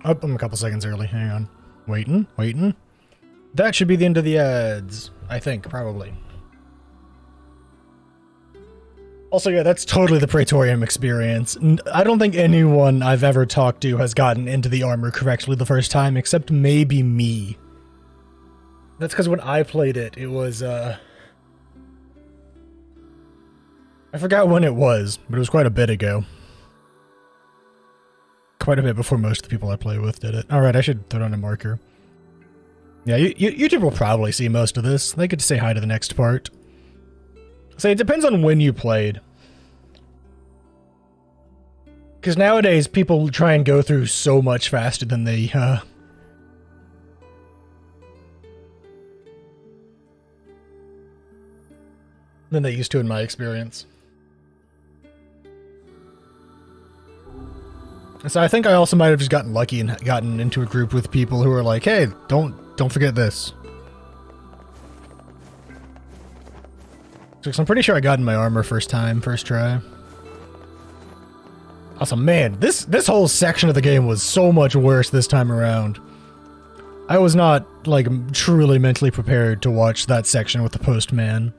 Oh, I'm a couple seconds early. Hang on. Waiting. That should be the end of the ads. I think, probably. Also, yeah, that's totally the Praetorium experience. I don't think anyone I've ever talked to has gotten into the armor correctly the first time, except maybe me. That's because when I played it, it was, I forgot when it was, but it was quite a bit ago. Quite a bit before most of the people I play with did it. Alright, I should throw on a marker. Yeah, YouTube will probably see most of this. They get to say hi to the next part. So it depends on when you played. Because nowadays, people try and go through so much faster than they, than they used to in my experience. So I think I also might have just gotten lucky and gotten into a group with people who are like, hey, don't forget this. So I'm pretty sure I got in my armor first try. Also, man, this whole section of the game was so much worse this time around. I was not, like, truly mentally prepared to watch that section with the postman.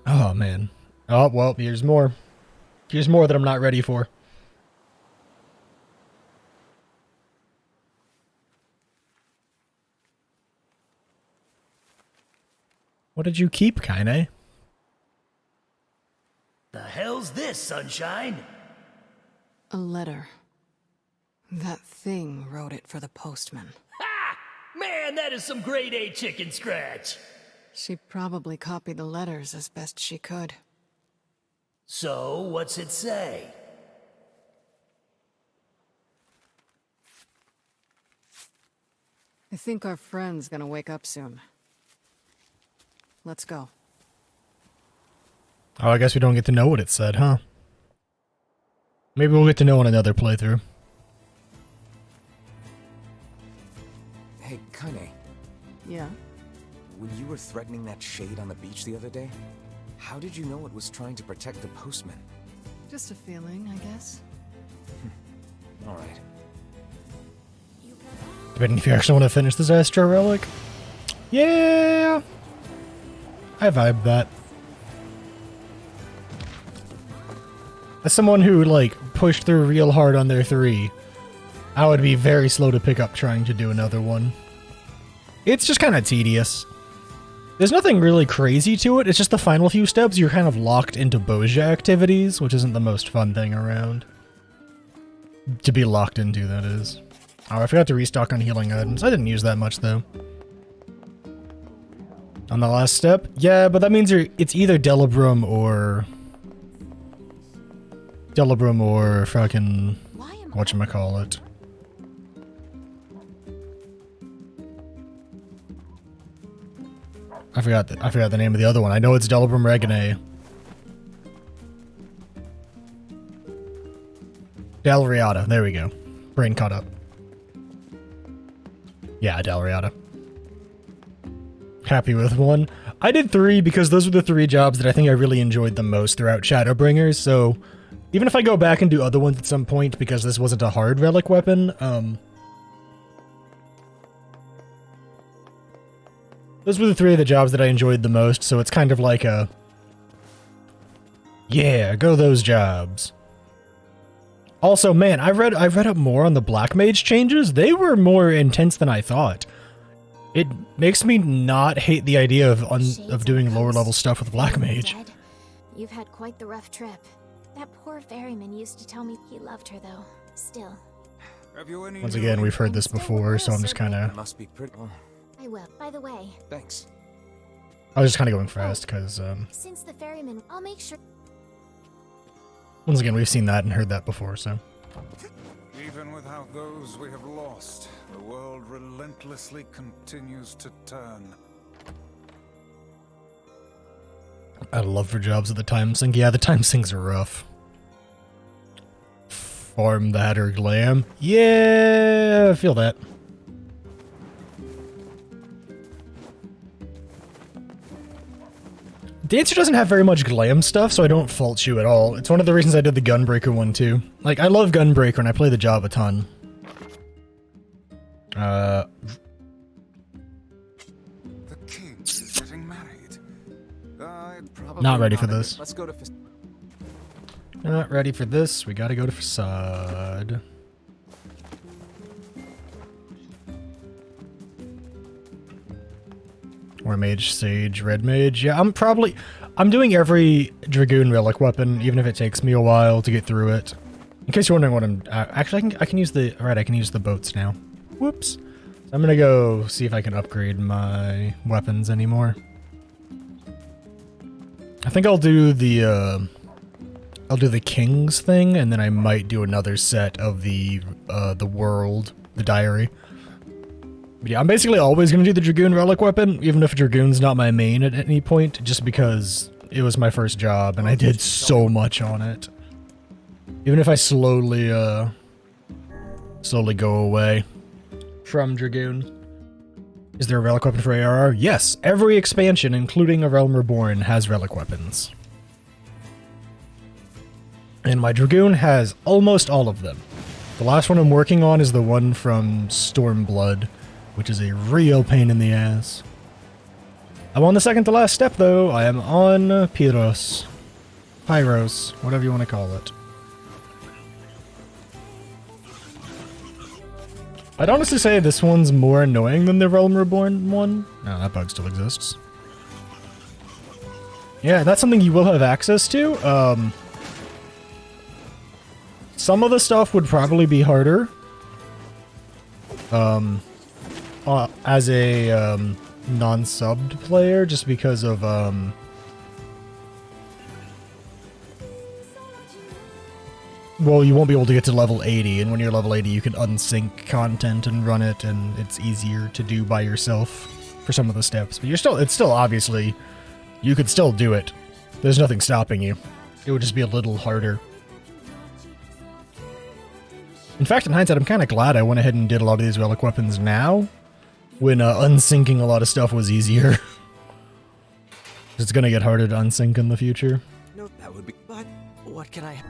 Oh, man. Oh, well, here's more. Here's more that I'm not ready for. What did you keep, Kaine? The hell's this, Sunshine? A letter. That thing wrote it for the postman. Ha! Man, that is some grade A chicken scratch. She probably copied the letters as best she could. So, what's it say? I think our friend's gonna wake up soon. Let's go. Oh, I guess we don't get to know what it said, huh? Maybe we'll get to know in another playthrough. Hey, Kaine. Yeah? When you were threatening that shade on the beach the other day, how did you know it was trying to protect the postman? Just a feeling, I guess. Alright. Depending if you actually want to finish this Astro Relic. Yeah! I vibe that. As someone who, like, pushed through real hard on their 3, I would be very slow to pick up trying to do another one. It's just kind of tedious. There's nothing really crazy to it, it's just the final few steps you're kind of locked into Boja activities, which isn't the most fun thing around. To be locked into, that is. Oh, I forgot to restock on healing items. I didn't use that much, though. On the last step? Yeah, but that means it's either Delibrum or fucking whatchamacallit. I forgot the name of the other one. I know it's Delibrum Reginae. Dalriata, there we go. Brain caught up. Yeah, Dalriata. Happy with 1. I did 3 because those were the 3 jobs that I think I really enjoyed the most throughout Shadowbringers, so even if I go back and do other ones at some point because this wasn't a hard relic weapon, those were the 3 of the jobs that I enjoyed the most, so it's kind of like a, yeah, go those jobs. Also, man, I've read up more on the Black Mage changes. They were more intense than I thought. It makes me not hate the idea of doing lower level stuff with Black Mage. You've had quite the rough trip. That poor ferryman used to tell me he loved her, though. Still. Once again, we've heard this before, so I'm just kind of... Must be pretty. I will. By the way. Thanks. I was just kind of going fast, because, Since the ferryman, I'll make sure... Once again, we've seen that and heard that before, so... Even without those we have lost, the world relentlessly continues to turn. I'd love for jobs at the time sink. Yeah, the time sinks are rough. Farm that or glam. Yeah, I feel that. Dancer doesn't have very much glam stuff, so I don't fault you at all. It's one of the reasons I did the Gunbreaker one too. Like, I love Gunbreaker and I play the job a ton. The king is getting married. Probably Not ready for a good- this. Let's go to. Not ready for this. We gotta go to Facade. Or Mage, Sage, Red Mage. Yeah, I'm doing every Dragoon Relic weapon, even if it takes me a while to get through it. In case you're wondering what I'm... actually, I can use the... Right, I can use the boats now. Whoops. So I'm gonna go see if I can upgrade my weapons anymore. I think I'll do the King's thing, and then I might do another set of the World, the Diary. But yeah, I'm basically always going to do the Dragoon Relic weapon, even if Dragoon's not my main at any point, just because it was my first job, and I did so much on it. Even if I slowly go away from Dragoon. Is there a relic weapon for ARR? Yes, every expansion, including A Realm Reborn, has relic weapons. And my Dragoon has almost all of them. The last one I'm working on is the one from Stormblood, which is a real pain in the ass. I'm on the second to last step, though. I am on Pyros. Pyros, whatever you want to call it. I'd honestly say this one's more annoying than the Realm Reborn one. No, that bug still exists. Yeah, that's something you will have access to. Some of the stuff would probably be harder. As a non-subbed player, just because of well, you won't be able to get to level 80, and when you're level 80 you can unsync content and run it, and it's easier to do by yourself for some of the steps. But it's still obviously, you could still do it. There's nothing stopping you. It would just be a little harder. In fact, in hindsight, I'm kind of glad I went ahead and did a lot of these relic weapons now, when unsyncing a lot of stuff was easier. It's gonna get harder to unsync in the future. No, that would be. But what can I?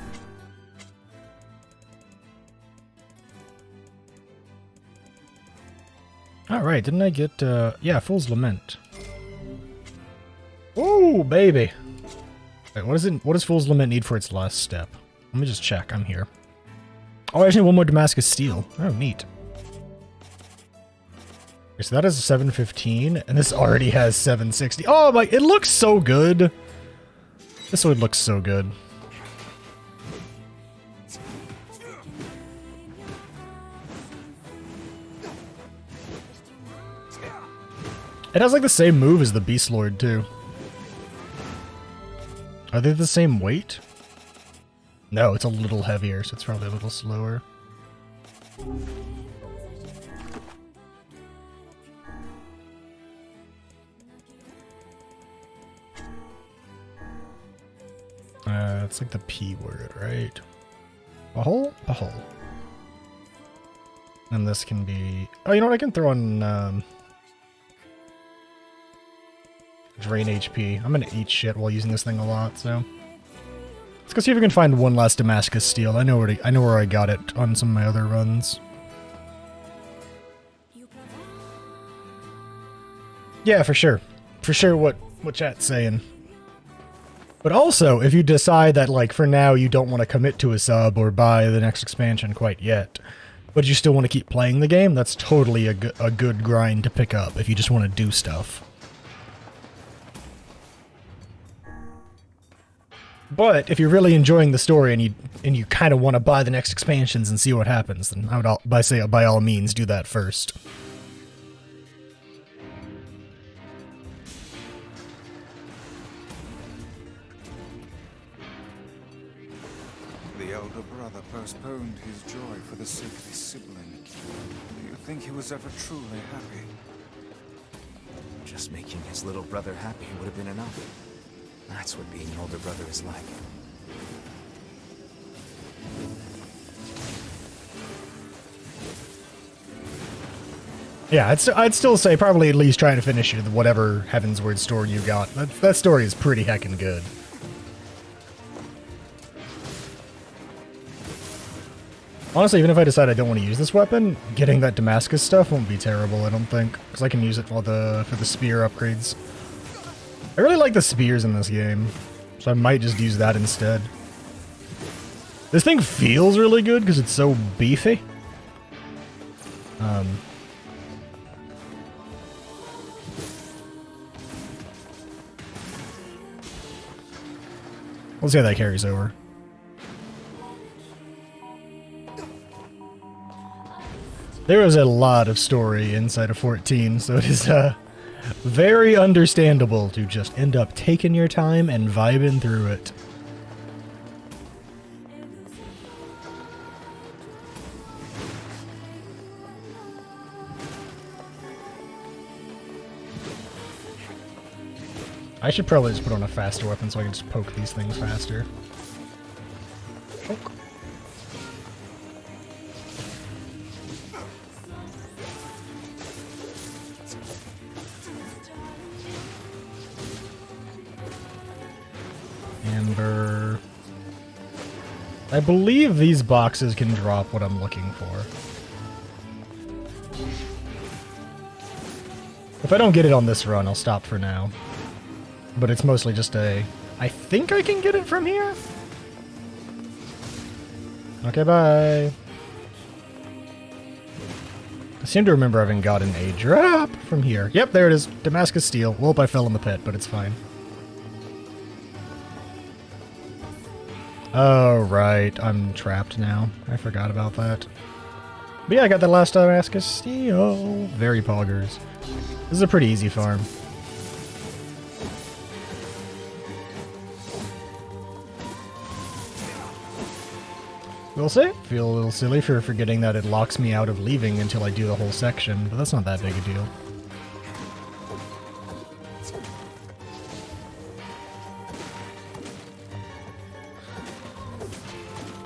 Alright, didn't I get, yeah, Fool's Lament. Oh, baby! Wait, what does Fool's Lament need for its last step? Let me just check, I'm here. Oh, I just need one more Damascus Steel. Oh, neat. Okay, so that is 715, and this already has 760. Oh my, it looks so good! This would look so good. It has like the same move as the Beast Lord too. Are they the same weight? No, it's a little heavier, so it's probably a little slower. It's like the P word, right? Pahol? Pahol. And this can be... Oh, you know what? I can throw in... Drain HP. I'm gonna eat shit while using this thing a lot, so... Let's go see if we can find one last Damascus Steel. I know where I got it on some of my other runs. Yeah, for sure. For sure what chat's saying. But also, if you decide that, like, for now you don't want to commit to a sub or buy the next expansion quite yet, but you still want to keep playing the game, that's totally a good grind to pick up if you just want to do stuff. But if you're really enjoying the story and you kind of want to buy the next expansions and see what happens, then I would say by all means do that first. The elder brother postponed his joy for the sake of his sibling. Do you think he was ever truly happy? Just making his little brother happy would have been enough. That's what being an older brother is like. Yeah, I'd still say probably at least try to finish whatever Heavensward story you got. That story is pretty heckin' good. Honestly, even if I decide I don't want to use this weapon, getting that Damascus stuff won't be terrible, I don't think. Because I can use it for the spear upgrades. I really like the spears in this game, so I might just use that instead. This thing feels really good because it's so beefy. We'll see how that carries over. There is a lot of story inside of 14, so it is very understandable to just end up taking your time and vibing through it. I should probably just put on a faster weapon so I can just poke these things faster. Poke. Amber. I believe these boxes can drop what I'm looking for. If I don't get it on this run, I'll stop for now. But it's mostly just a... I think I can get it from here? Okay, bye. I seem to remember having gotten a drop from here. Yep, there it is. Damascus steel. Well, I fell in the pit, but it's fine. Oh, right. I'm trapped now. I forgot about that. But yeah, I got the last Damascus steel. Very poggers. This is a pretty easy farm. We'll see. Feel a little silly for forgetting that it locks me out of leaving until I do the whole section, but that's not that big a deal.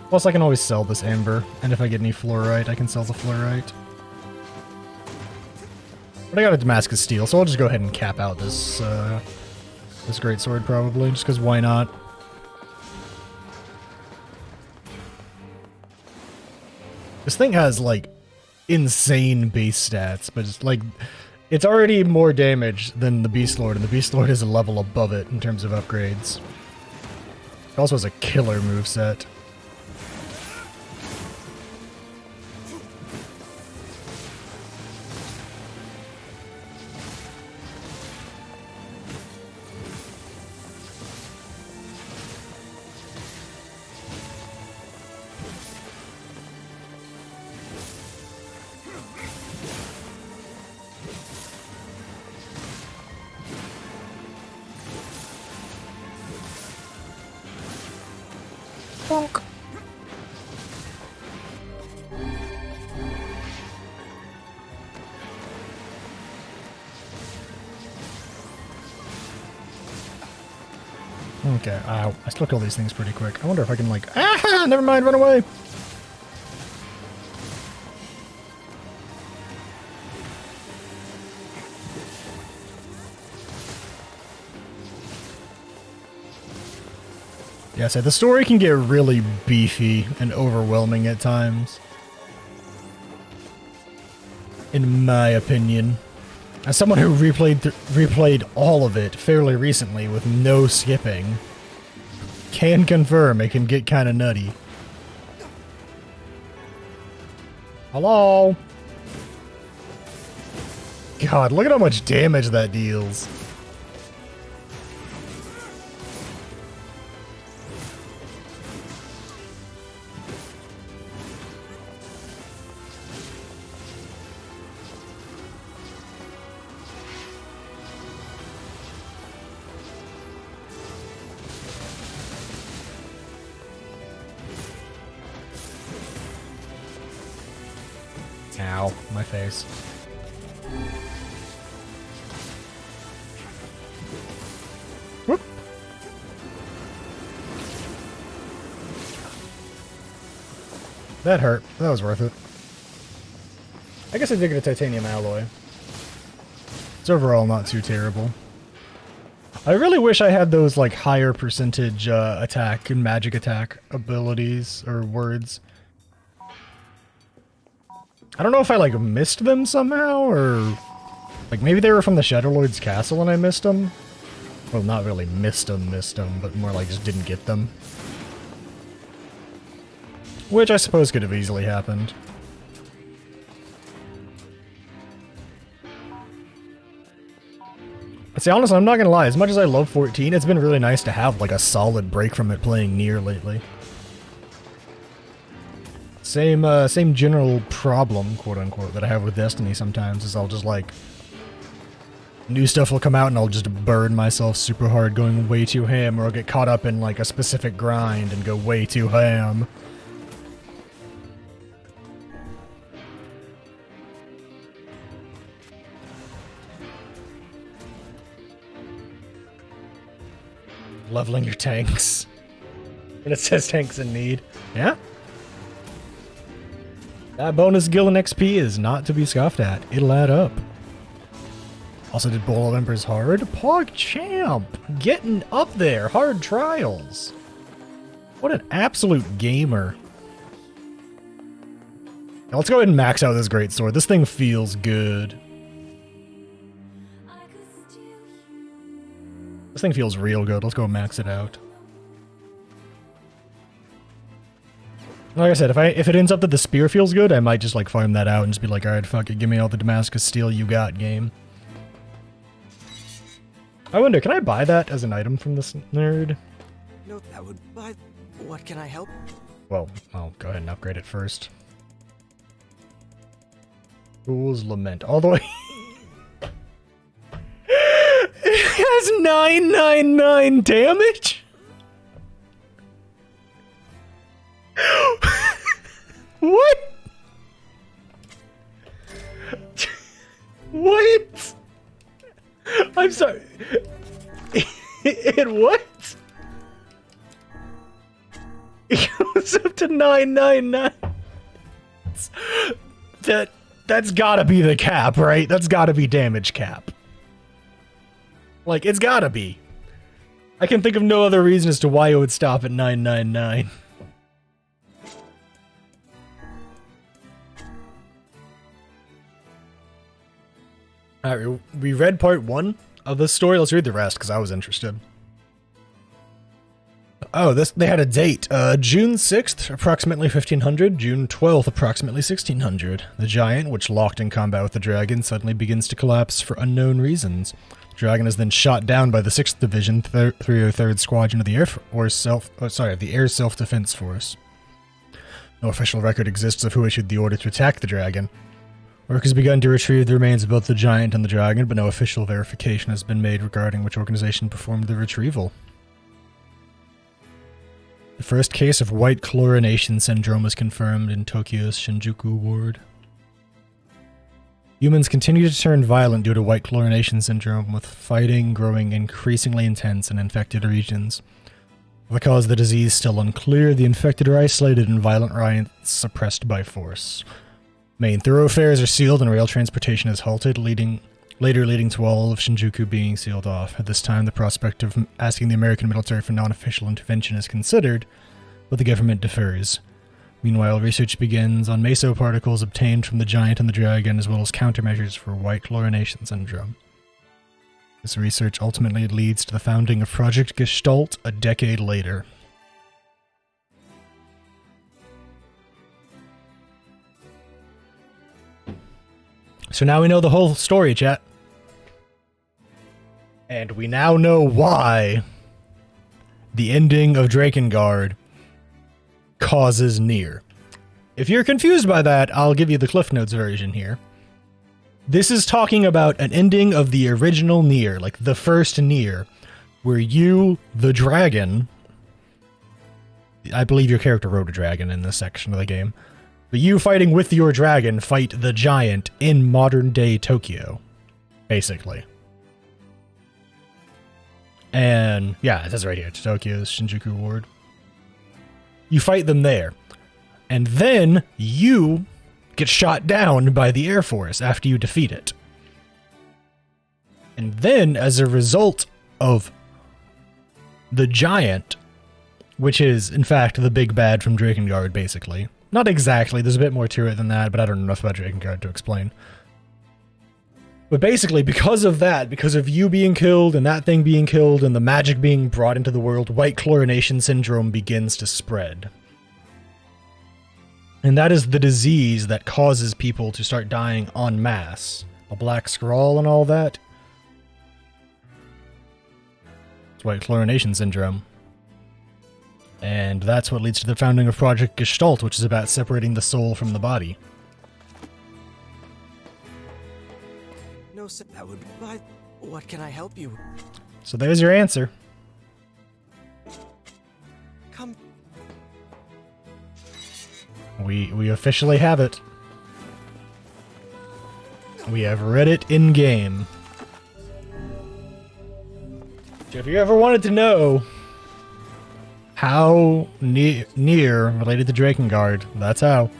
Plus, I can always sell this amber, and if I get any fluorite, I can sell the fluorite. But I got a Damascus steel, so I'll just go ahead and cap out this this greatsword probably, just because why not? This thing has, like, insane base stats, but it's, like, it's already more damage than the Beast Lord, and the Beast Lord is a level above it in terms of upgrades. It also has a killer moveset. Bonk. Okay, I still kill these things pretty quick. I wonder if I can, like... Ah! Never mind, run away! Yeah, so the story can get really beefy and overwhelming at times. In my opinion. As someone who replayed all of it fairly recently with no skipping, can confirm it can get kind of nutty. Hello? God, look at how much damage that deals. Ow, my face. Whoop. That hurt. That was worth it. I guess I did get a titanium alloy. It's overall not too terrible. I really wish I had those like higher percentage attack and magic attack abilities or words. I don't know if I, like, missed them somehow, or... Like, maybe they were from the Shadow Lord's castle and I missed them? Well, not really missed them, but more like just didn't get them. Which I suppose could have easily happened. But see, honestly, I'm not gonna lie, as much as I love 14, it's been really nice to have, like, a solid break from it playing Nier lately. Same general problem, quote-unquote, that I have with Destiny sometimes, is I'll just, like... New stuff will come out and I'll just burn myself super hard going way too ham, or I'll get caught up in, like, a specific grind and go way too ham. Leveling your tanks. And it says tanks in need. Yeah? That bonus Gil and XP is not to be scoffed at. It'll add up. Also did Bowl of Embers hard. Pog Champ! Getting up there. Hard trials. What an absolute gamer. Now let's go ahead and max out this great sword. This thing feels good. This thing feels real good. Let's go max it out. Like I said, if it ends up that the spear feels good, I might just like farm that out and just be like, alright, fuck it, give me all the Damascus steel you got, game. I wonder, can I buy that as an item from this nerd? No, that would buy. What can I help? Well, I'll go ahead and upgrade it first. Fool's Lament. All the way. It has 999 damage? What? What? I'm sorry. It what? It goes up to 999. That's gotta be the cap, right? That's gotta be damage cap. Like, it's gotta be. I can think of no other reason as to why it would stop at 999. Alright, we read part 1 of this story. Let's read the rest, because I was interested. Oh, they had a date. June 6th, approximately 1500. June 12th, approximately 1600. The giant, which locked in combat with the dragon, suddenly begins to collapse for unknown reasons. The dragon is then shot down by the 6th Division, 303rd Squadron of the Air Self-Defense Force. No official record exists of who issued the order to attack the dragon. Work has begun to retrieve the remains of both the giant and the dragon, but no official verification has been made regarding which organization performed the retrieval. The first case of white chlorination syndrome was confirmed in Tokyo's Shinjuku ward. Humans continue to turn violent due to white chlorination syndrome, with fighting growing increasingly intense in infected regions. The cause of the disease still unclear. The infected are isolated and violent riots suppressed by force. Main thoroughfares are sealed and rail transportation is halted, later leading to all of Shinjuku being sealed off. At this time, the prospect of asking the American military for non-official intervention is considered, but the government defers. Meanwhile, research begins on mesoparticles obtained from the giant and the dragon, as well as countermeasures for white chlorination syndrome. This research ultimately leads to the founding of Project Gestalt a decade later. So now we know the whole story, chat. And we now know why the ending of Drakengard causes Nier. If you're confused by that, I'll give you the Cliff Notes version here. This is talking about an ending of the original Nier, like the first Nier, where you, the dragon, I believe your character rode a dragon in this section of the game, but you fighting with your dragon fight the giant in modern day Tokyo, basically. And yeah, it says right here, Tokyo's Shinjuku ward. You fight them there. And then you get shot down by the Air Force after you defeat it. And then, as a result of the giant, which is, in fact, the big bad from Drakengard, basically. Not exactly, there's a bit more to it than that, but I don't know enough about Drakengard to explain. But basically, because of that, because of you being killed and that thing being killed and the magic being brought into the world, white chlorination syndrome begins to spread. And that is the disease that causes people to start dying en masse. A black scrawl and all that. It's white chlorination syndrome. And that's what leads to the founding of Project Gestalt, which is about separating the soul from the body. No, sir. That would be... What can I help you? So there's your answer. Come. We officially have it. We have read it in game. So if you ever wanted to know how Nier related to Drakengard, that's how.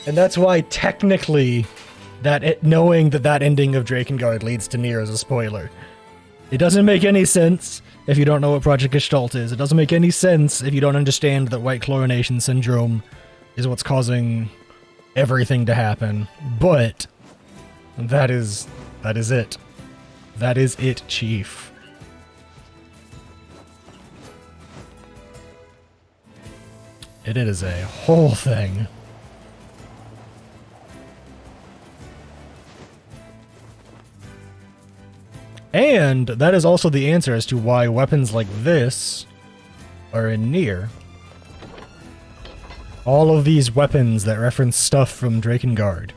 And that's why technically knowing that ending of Drakengard leads to Nier is a spoiler. It doesn't make any sense if you don't know what Project Gestalt is. It doesn't make any sense if you don't understand that white chlorination syndrome is what's causing everything to happen. But that is it. That is it, Chief. It is a whole thing. And that is also the answer as to why weapons like this are in Nier. All of these weapons that reference stuff from Drakengard.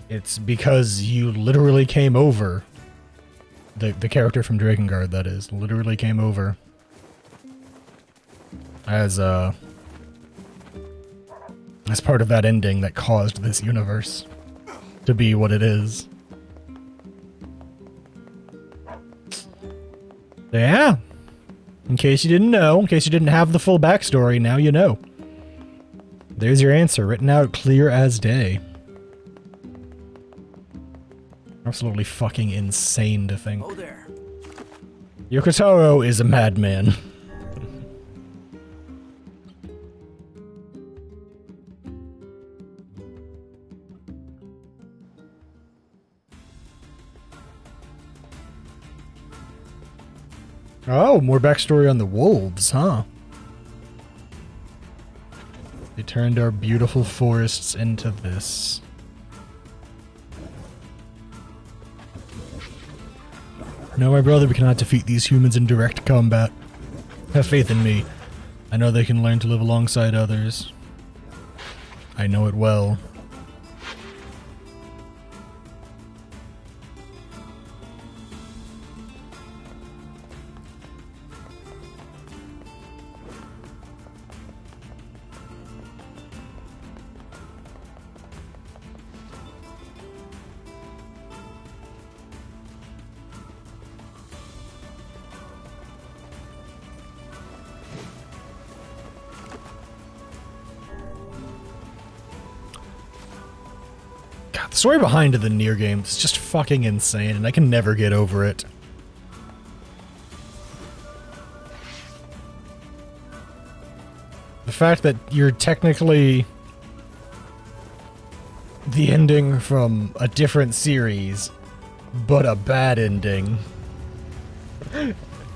It's because you literally came over. The character from Drakengard, that is, literally came over. As part of that ending that caused this universe to be what it is. Yeah. In case you didn't know, in case you didn't have the full backstory, now you know. There's your answer, written out clear as day. Absolutely fucking insane to think. Oh there. Yokotaro is a madman. Oh, more backstory on the wolves, huh? They turned our beautiful forests into this. No, my brother, we cannot defeat these humans in direct combat. Have faith in me. I know they can learn to live alongside others. I know it well. The story behind the Nier games is just fucking insane, and I can never get over it. The fact that you're technically the ending from a different series, but a bad ending,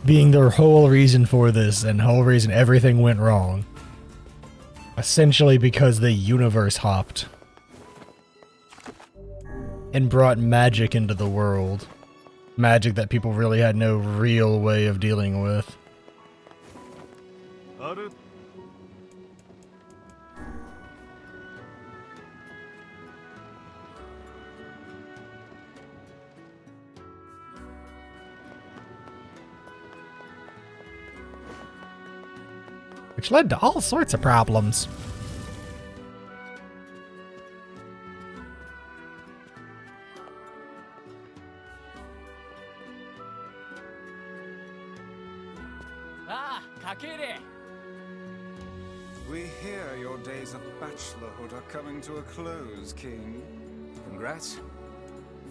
being their whole reason for this and whole reason everything went wrong. Essentially because they universe hopped. And brought magic into the world. Magic that people really had no real way of dealing with. Which led to all sorts of problems. We hear your days of bachelorhood are coming to a close, King. Congrats.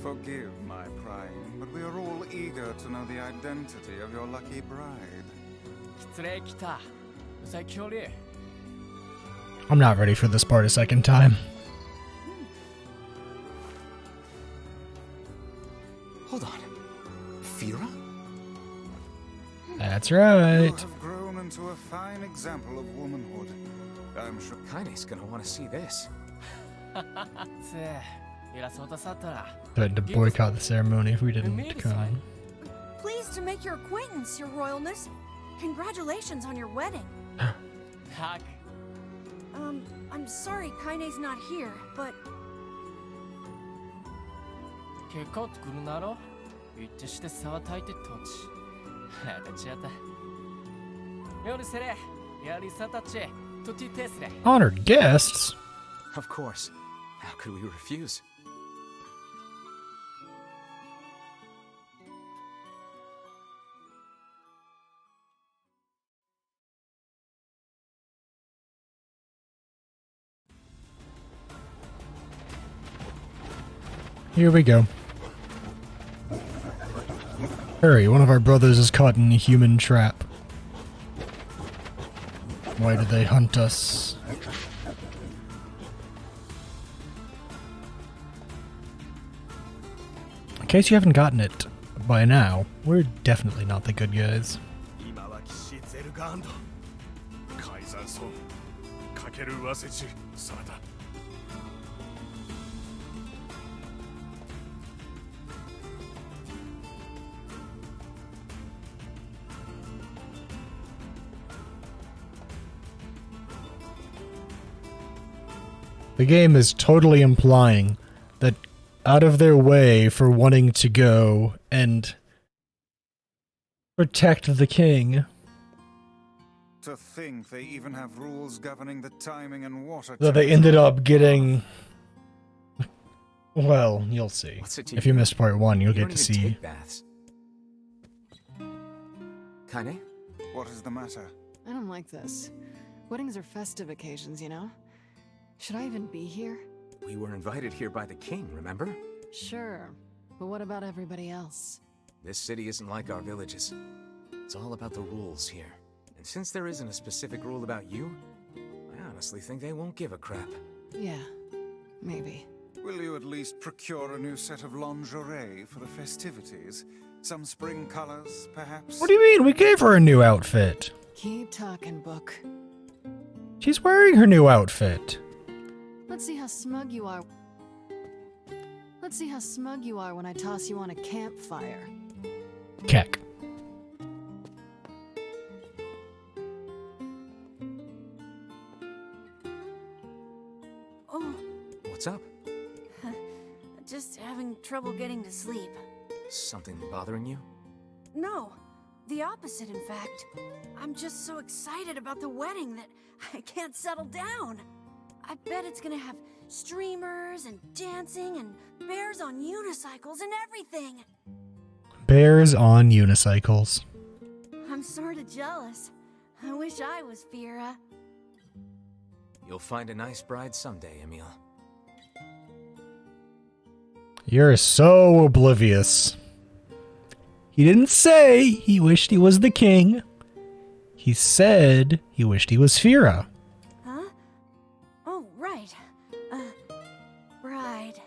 Forgive my prying, but we are all eager to know the identity of your lucky bride. I'm not ready for this part a second time. Hold on. Fira? That's You right. have grown into a fine example of womanhood. I'm sure. Kaine's gonna want to see this. Threatened to boycott the ceremony if we didn't come. Pleased to make your acquaintance, Your Royalness. Congratulations on your wedding. I'm sorry Kaine's not here, but 結構作るなろ言ってして沢炊いてとちあたちやった夜せれやりさたちとててすれ Honored guests? Of course. How could we refuse? Here we go. Hurry, one of our brothers is caught in a human trap. Why do they hunt us? In case you haven't gotten it by now, we're definitely not the good guys. The game is totally implying that out of their way for wanting to go and protect the king, To think they even have rules governing the timing and water. that they ended up getting... Well, you'll see. What's it to If you missed part one, you'll You get don't to even see. take baths. Kaine? What is the matter? I don't like this. Weddings are festive occasions, you know? Should I even be here? We were invited here by the king, remember? Sure. But what about everybody else? This city isn't like our villages. It's all about the rules here. And since there isn't a specific rule about you, I honestly think they won't give a crap. Yeah, maybe. Will you at least procure a new set of lingerie for the festivities? Some spring colors, perhaps? What do you mean? We gave her a new outfit. Keep talking, Book. She's wearing her new outfit. Let's see how smug you are. Let's see how smug you are when I toss you on a campfire. Keck. Oh, What's up? just having trouble getting to sleep. Something bothering you? No, the opposite, in fact. I'm just so excited about the wedding that I can't settle down. I bet it's gonna have streamers and dancing and bears on unicycles and everything. Bears on unicycles. I'm sorta jealous. I wish I was Fira. You'll find a nice bride someday, Emil. You're so oblivious. He didn't say he wished he was the king. He said he wished he was Fira. Huh? Oh, right. Bride.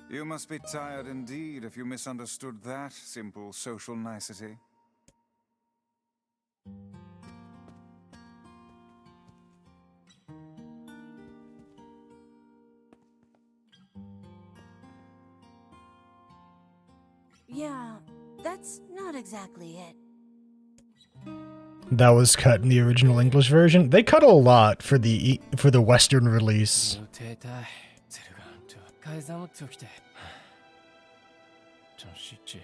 You must be tired indeed if you misunderstood that simple social nicety. Yeah, that's not exactly it. That was cut in the original English version. They cut a lot for the Western release. 停滞ゼルガンと改ざんをつきてちょしち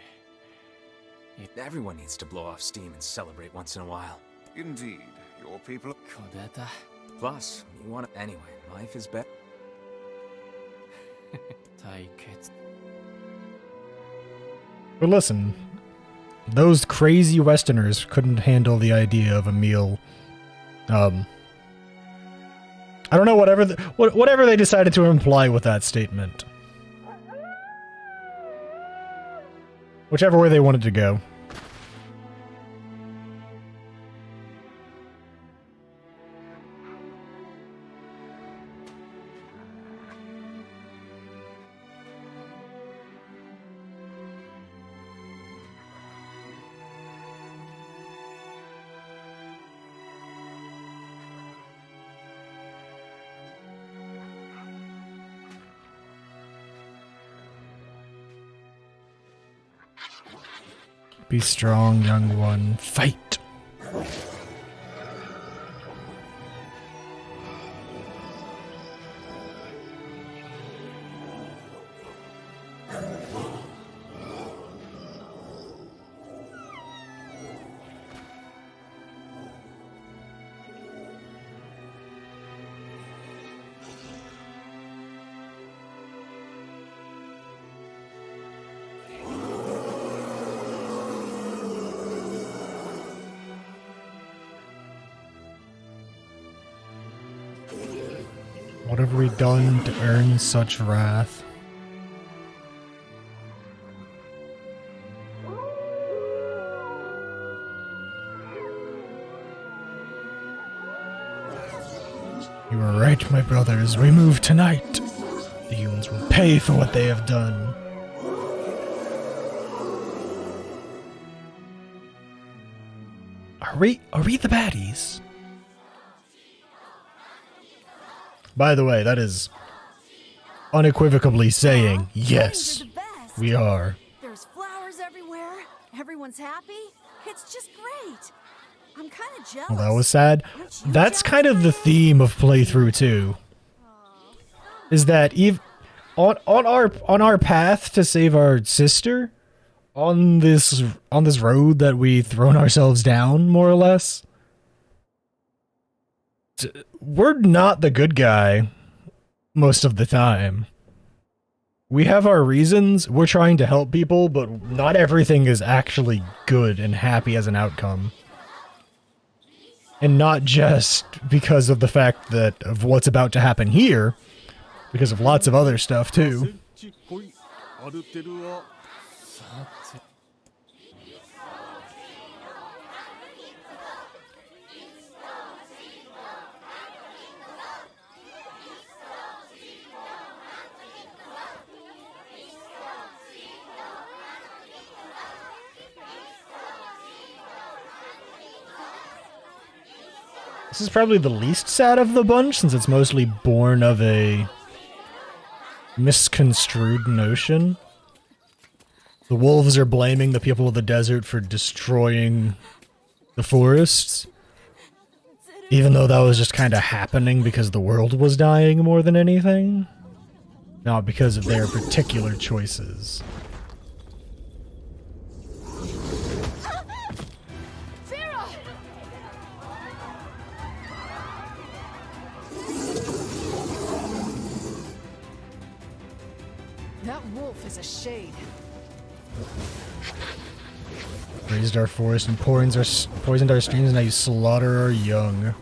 Everyone needs to blow off steam and celebrate once in a while. Indeed, your people. こうだった Plus, you want to... Anyway, life is better. 対決 But listen, those crazy Westerners couldn't handle the idea of a meal. I don't know, whatever they decided to imply with that statement. Whichever way they wanted to go. Be strong, young one. Fight! What have we done to earn such wrath? You were right, my brothers. We move tonight. The humans will pay for what they have done. Are we the baddies? By the way, that is unequivocally saying, yes, we are. There's flowers everywhere. Everyone's happy. It's just great. I'm kind of jealous. Well, that was sad. Aren't you That's jealous, kind of the Kyle? theme of playthrough 2. Is that on our path to save our sister, on this road that we thrown ourselves down, more or less, we're not the good guy most of the time. We have our reasons, we're trying to help people, but not everything is actually good and happy as an outcome. And not just because of the fact that of what's about to happen here, because of lots of other stuff too. This is probably the least sad of the bunch, since it's mostly born of a misconstrued notion. The wolves are blaming the people of the desert for destroying the forests, even though that was just kind of happening because the world was dying more than anything, not because of their particular choices. That wolf is a shade. Raised our forest and poisoned our streams, and now you slaughter our young.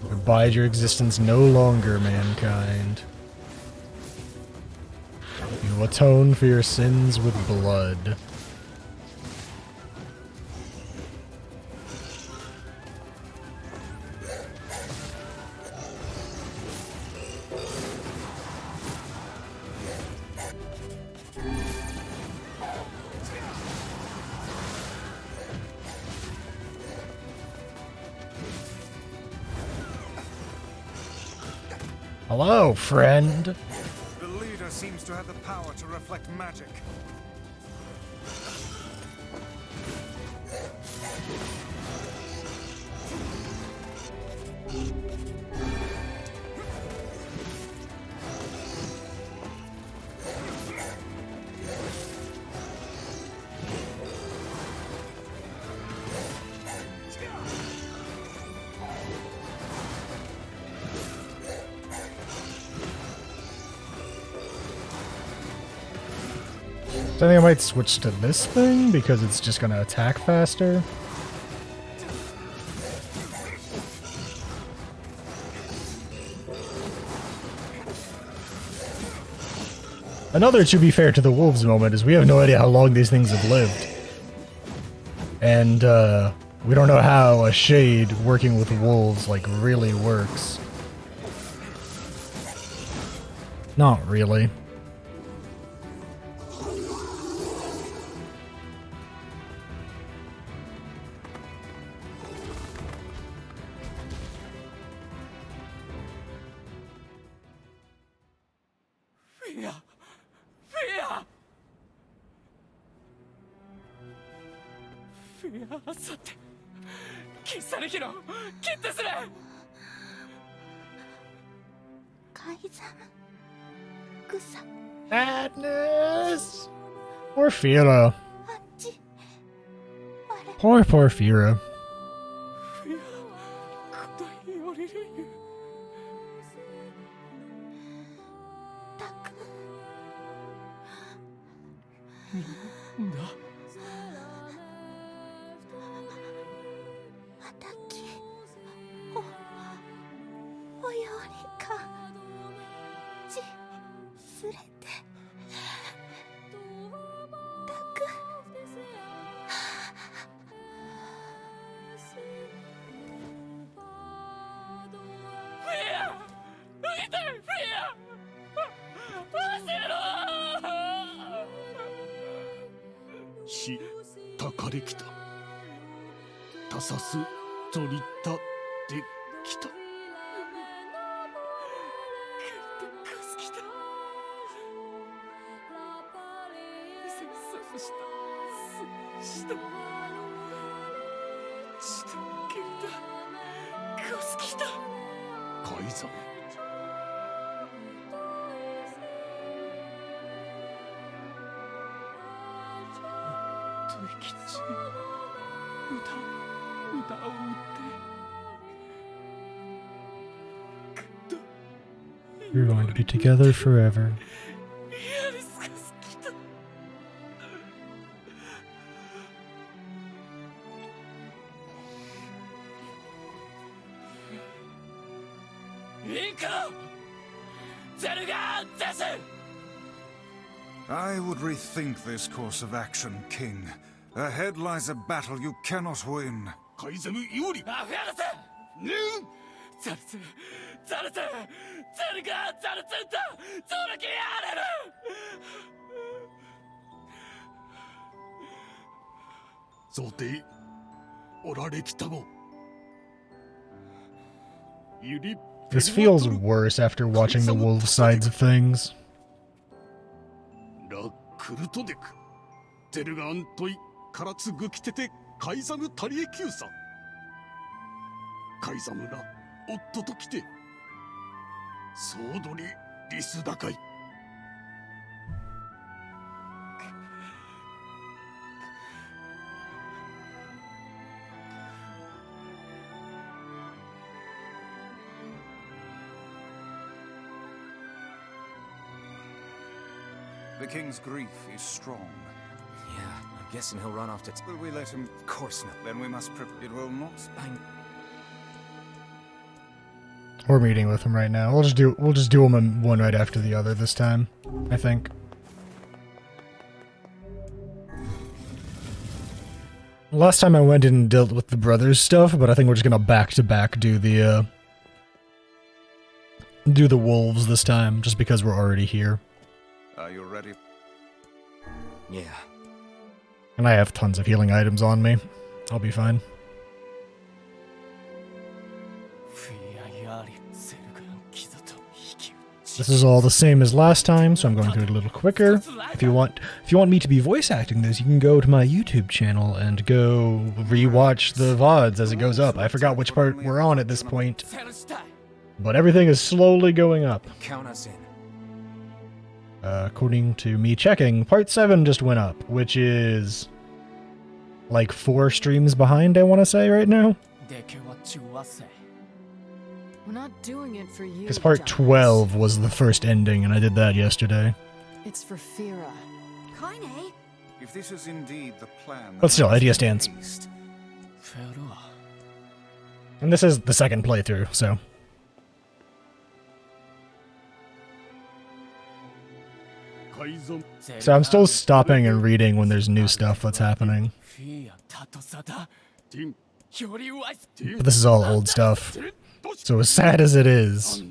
You abide your existence no longer, mankind. You will atone for your sins with blood. Hello, friend. The leader seems to have the power to reflect magic. So I think I might switch to this thing because it's just gonna attack faster. Another, to be fair to the wolves moment, is we have no idea how long these things have lived. And, we don't know how a shade working with wolves, like, really works. Not really. Madness! Porphyra. Poor Porphyra. We're going to be together forever. I would rethink this course of action, King. Ahead lies a battle you cannot win. This feels worse after watching the wolf sides of things. The king's grief is strong. Yeah, I'm guessing he'll run off to... Will we let him? Of course not. Then we must It will not. We're meeting with him right now. We'll just do them one right after the other this time, I think. Last time I went in and dealt with the brothers stuff, but I think we're just gonna back to back do the wolves this time, just because we're already here. Are you ready? Yeah. And I have tons of healing items on me. I'll be fine. This is all the same as last time, so I'm going through it a little quicker. If you want me to be voice acting this, you can go to my YouTube channel and go rewatch the VODs as it goes up. I forgot which part we're on at this point, but everything is slowly going up. Count us in. According to me checking, part 7 just went up, which is like 4 streams behind, I want to say right now. We're not doing it for you. Because part 12 was the first ending, and I did that yesterday. It's for Fira. Kaine? If this is indeed the plan... But still, idea stands. And this is the second playthrough, so... So I'm still stopping and reading when there's new stuff that's happening. But this is all old stuff. So as sad as it is...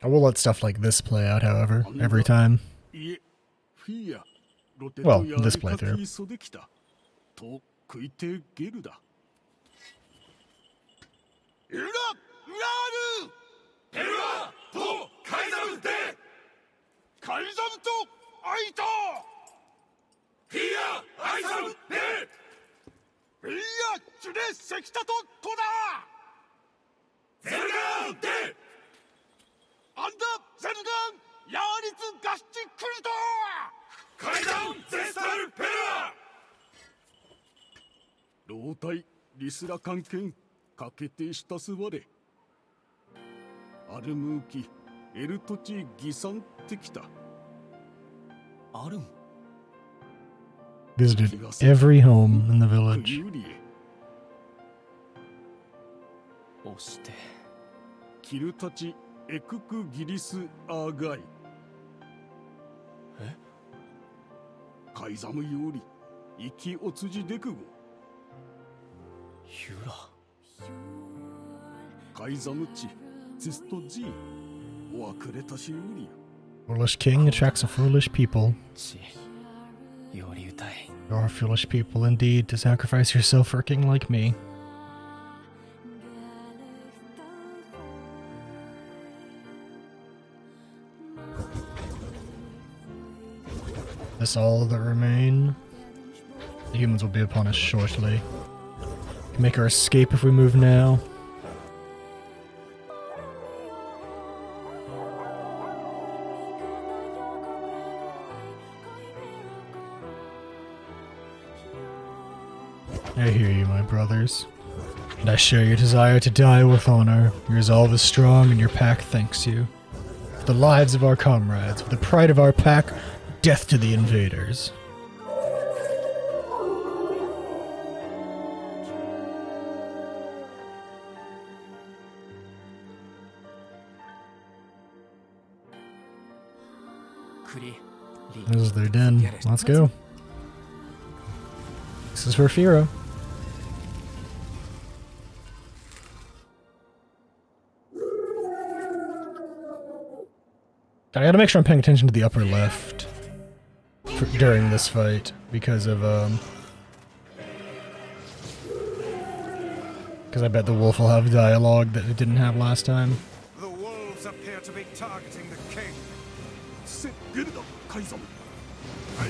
I will let stuff like this play out, however, every time. Well, this playthrough. 老体リスラ関係かけてしたすわれアルムーキエルトチギサンってきたアルム Visited every home in the village. 押してキルタチエククギリスアーガイえカイザムより生きおつじでくごユラカイザムチツストジーわくれたしより Foolish king attracts a foolish people. ちより歌い You're a foolish people indeed to sacrifice yourself for a king like me. This all that remain? The humans will be upon us shortly. We can make our escape if we move now. I hear you, my brothers. And I share your desire to die with honor. Your resolve is strong and your pack thanks you. For the lives of our comrades, for the pride of our pack, death to the invaders. This is their den. Let's go. This is for Fira. I gotta make sure I'm paying attention to the upper left during this fight because of because I bet the wolf will have dialogue that it didn't have last time. The wolves appear to be targeting the king.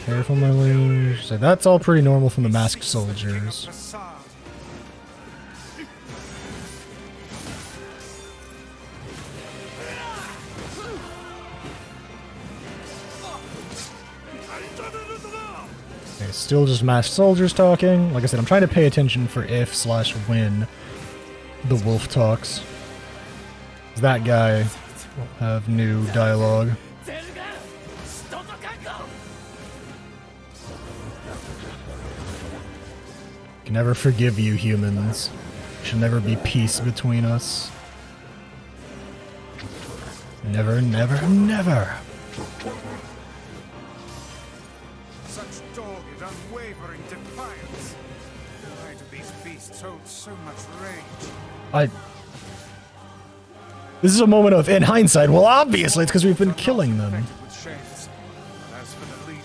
Careful, my liege. So that's all pretty normal from the masked soldiers. Okay, still just masked soldiers talking. Like I said, I'm trying to pay attention for if/when the wolf talks. That guy will have new dialogue. Can never forgive you, humans. Should never be peace between us. Never, never, never. Such dogged, unwavering defiance. Why do these beasts hold so much rage? This is a moment of, in hindsight, well, obviously it's because we've been killing them. With shades. But as for the leader,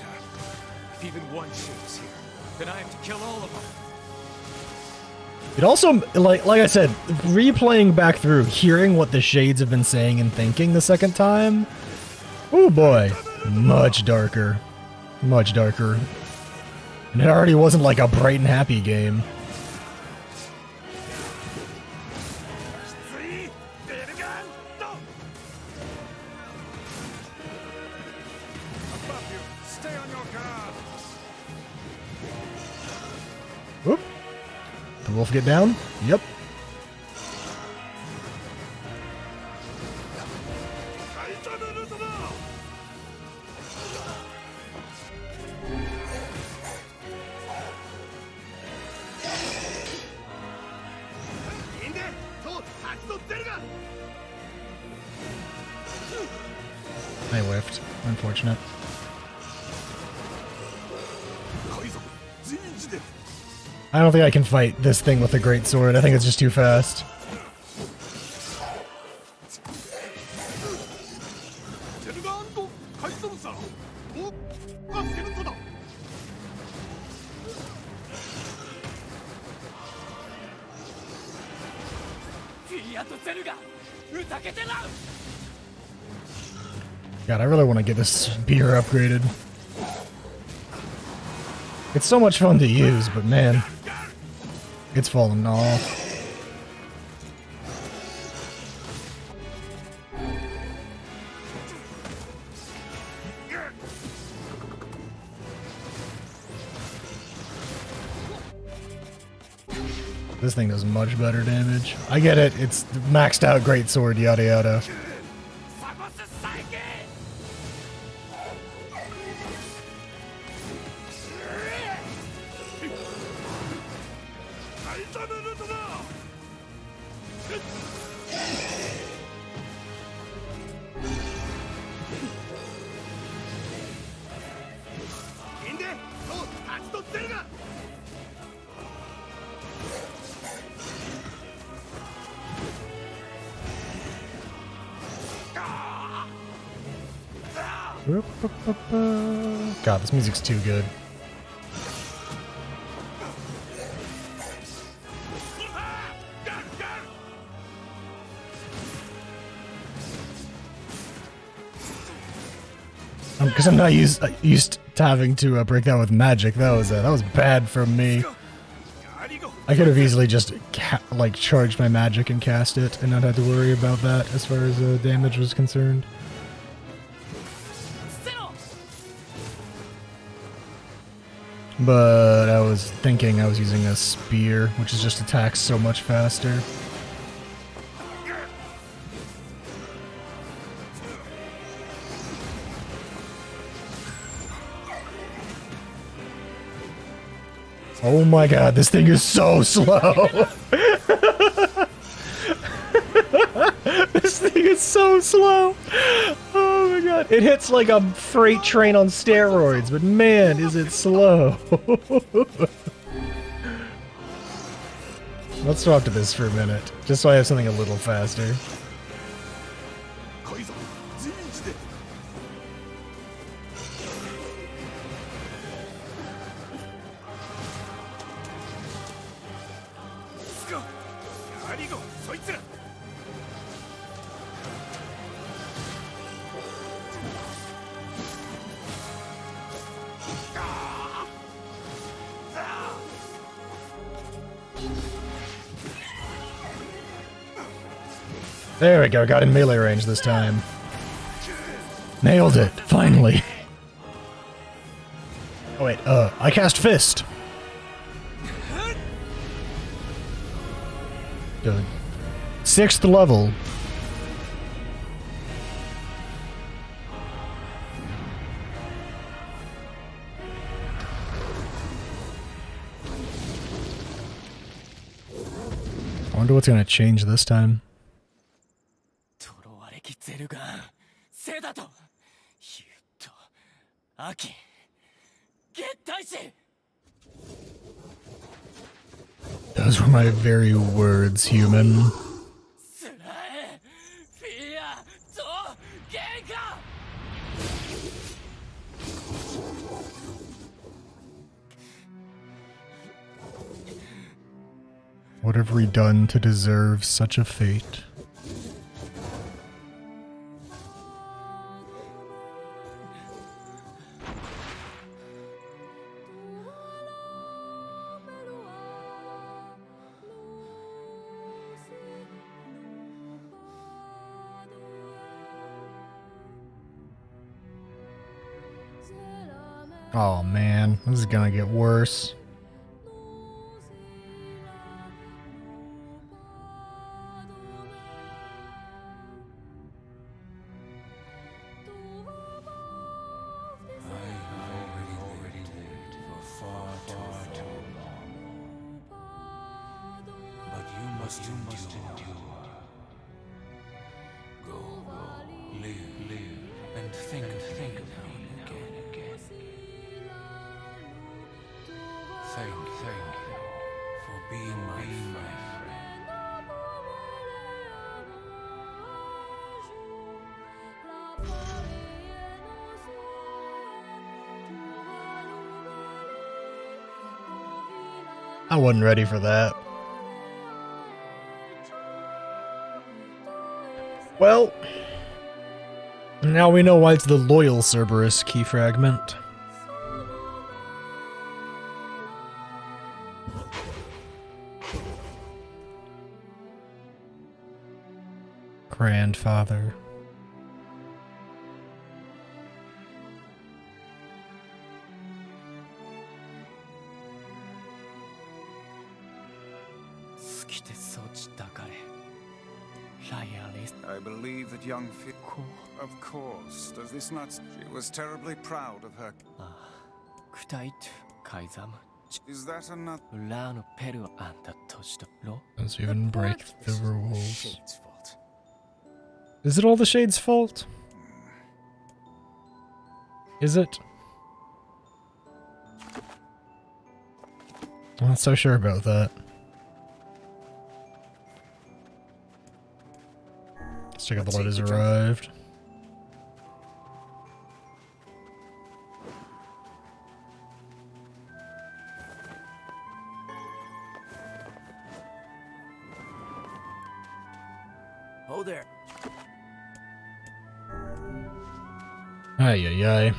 if even one shade's here, then I have to kill all of them. It also, like I said, replaying back through, hearing what the shades have been saying and thinking the second time, oh boy, much darker. Much darker. And it already wasn't like a bright and happy game. Above you, stay on your guard. Whoop. The wolf get down? Yep. I whiffed. Unfortunate. I don't think I can fight this thing with a great sword. I think it's just too fast. God, I really want to get this spear upgraded. It's so much fun to use, but man, it's falling off. This thing does much better damage. I get it. It's maxed out greatsword, yada yada. God, this music's too good. Because I'm not used to having to break that with magic. That was bad from me. I could have easily just like charged my magic and cast it, and not had to worry about that as far as damage was concerned. But I was thinking I was using a spear, which is just attacks so much faster. Oh my god, this thing is so slow! This thing is so slow! Oh my god, it hits like a freight train on steroids, but man, is it slow! Let's swap to this for a minute, just so I have something a little faster. There we go, got in melee range this time. Nailed it, finally. Oh wait, I cast Fist. Good. 6th level. I wonder what's gonna change this time. Those were my very words, human. What have we done to deserve such a fate? Oh man, this is gonna get worse. I wasn't ready for that. Well, Now we know why it's the loyal Cerberus key fragment. Grandfather. I believe that young Of course. Does this not... She was terribly proud of her... Is that enough? Doesn't even break the rules. Is it all the Shade's fault? Is it? I'm not so sure about that. Let's check out the letters arrived. Oh there. Ay, ay, ay.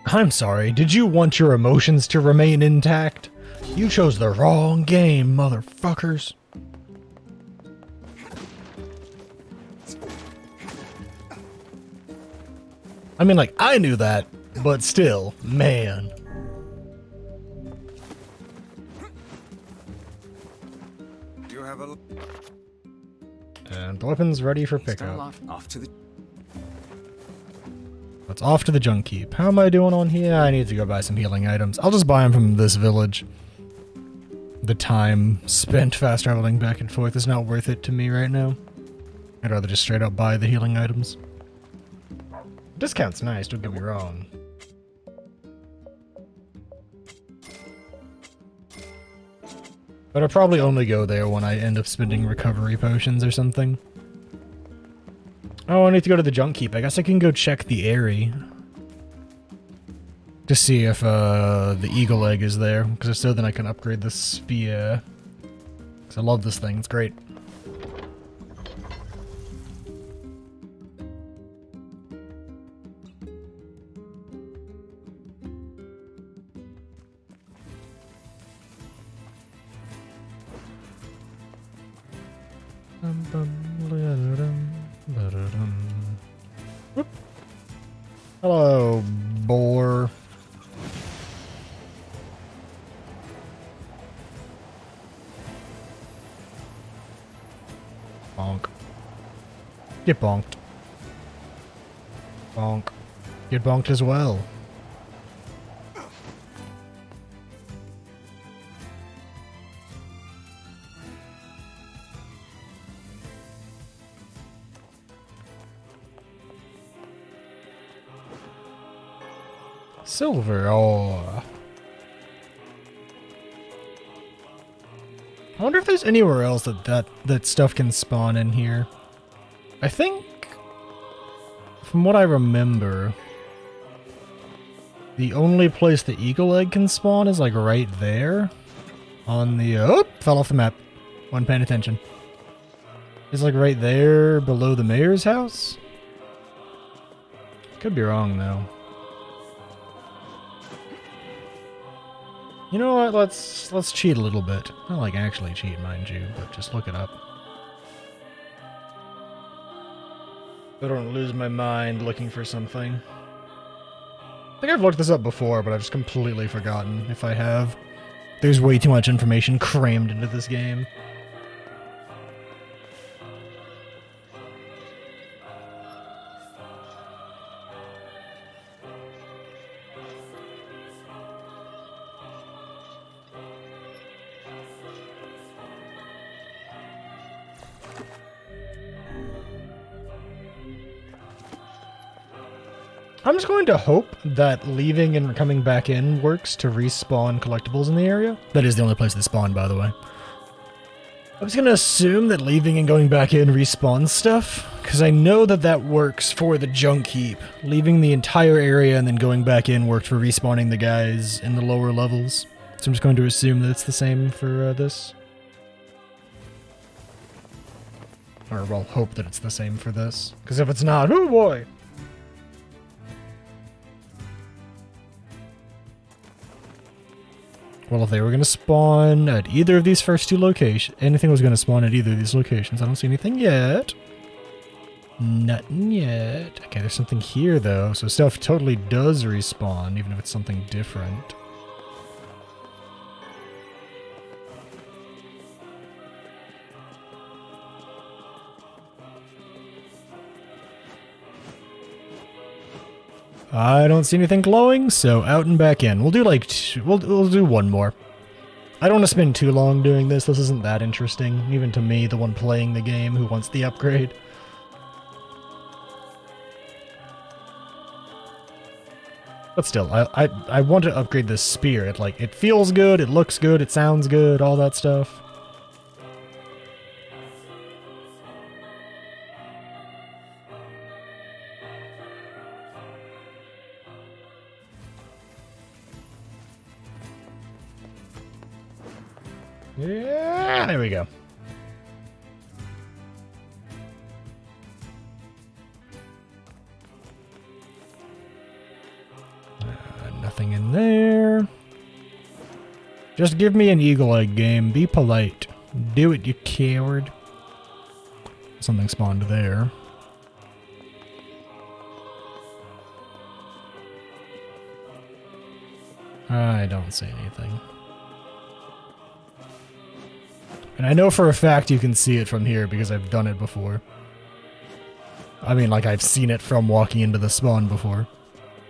I'm sorry, did you want your emotions to remain intact? You chose the wrong game, motherfuckers. I mean, like, I knew that, but still, man. You have a... And the weapon's ready for pickup. Off to the... Let's off to the junk heap. How am I doing on here? I need to go buy some healing items. I'll just buy them from this village. The time spent fast traveling back and forth is not worth it to me right now. I'd rather just straight up buy the healing items. Discount's nice, don't get me wrong. But I'll probably only go there when I end up spending recovery potions or something. Oh, I need to go to the junk heap. I guess I can go check the area. To see if the eagle egg is there. Because if so, then I can upgrade the spear. Because I love this thing, it's great. Whoop. Hello, boar. Bonk. Get bonked. Bonk. Get bonked as well. Silver ore. I wonder if there's anywhere else that stuff can spawn in here. I think, from what I remember, the only place the eagle egg can spawn is like right there. On the... Oh! Fell off the map. Wasn't paying attention. It's like right there below the mayor's house? Could be wrong though. You know what, let's cheat a little bit. Not like actually cheat, mind you, but just look it up. I don't lose my mind looking for something. I think I've looked this up before, but I've just completely forgotten if I have. There's way too much information crammed into this game. I'm just going to hope that leaving and coming back in works to respawn collectibles in the area. That is the only place they spawn, by the way. I was going to assume that leaving and going back in respawns stuff, because I know that that works for the junk heap. Leaving the entire area and then going back in worked for respawning the guys in the lower levels. So I'm just going to assume that it's the same for this. Or, well, hope that it's the same for this. Because if it's not, oh boy! Well, if they were going to spawn at either of these first two locations, anything was going to spawn at either of these locations. I don't see anything yet. Nothing yet. Okay, there's something here, though. So stuff totally does respawn, even if it's something different. I don't see anything glowing, so out and back in. We'll do like we'll do one more. I don't want to spend too long doing this. This isn't that interesting, even to me, the one playing the game who wants the upgrade. But still, I want to upgrade this spear. It feels good, it looks good, it sounds good, all that stuff. Yeah, there we go. Nothing in there. Just give me an eagle egg game. Be polite. Do it, you coward. Something spawned there. I don't see anything. And I know for a fact you can see it from here because I've done it before. I mean, like, I've seen it from walking into the spawn before.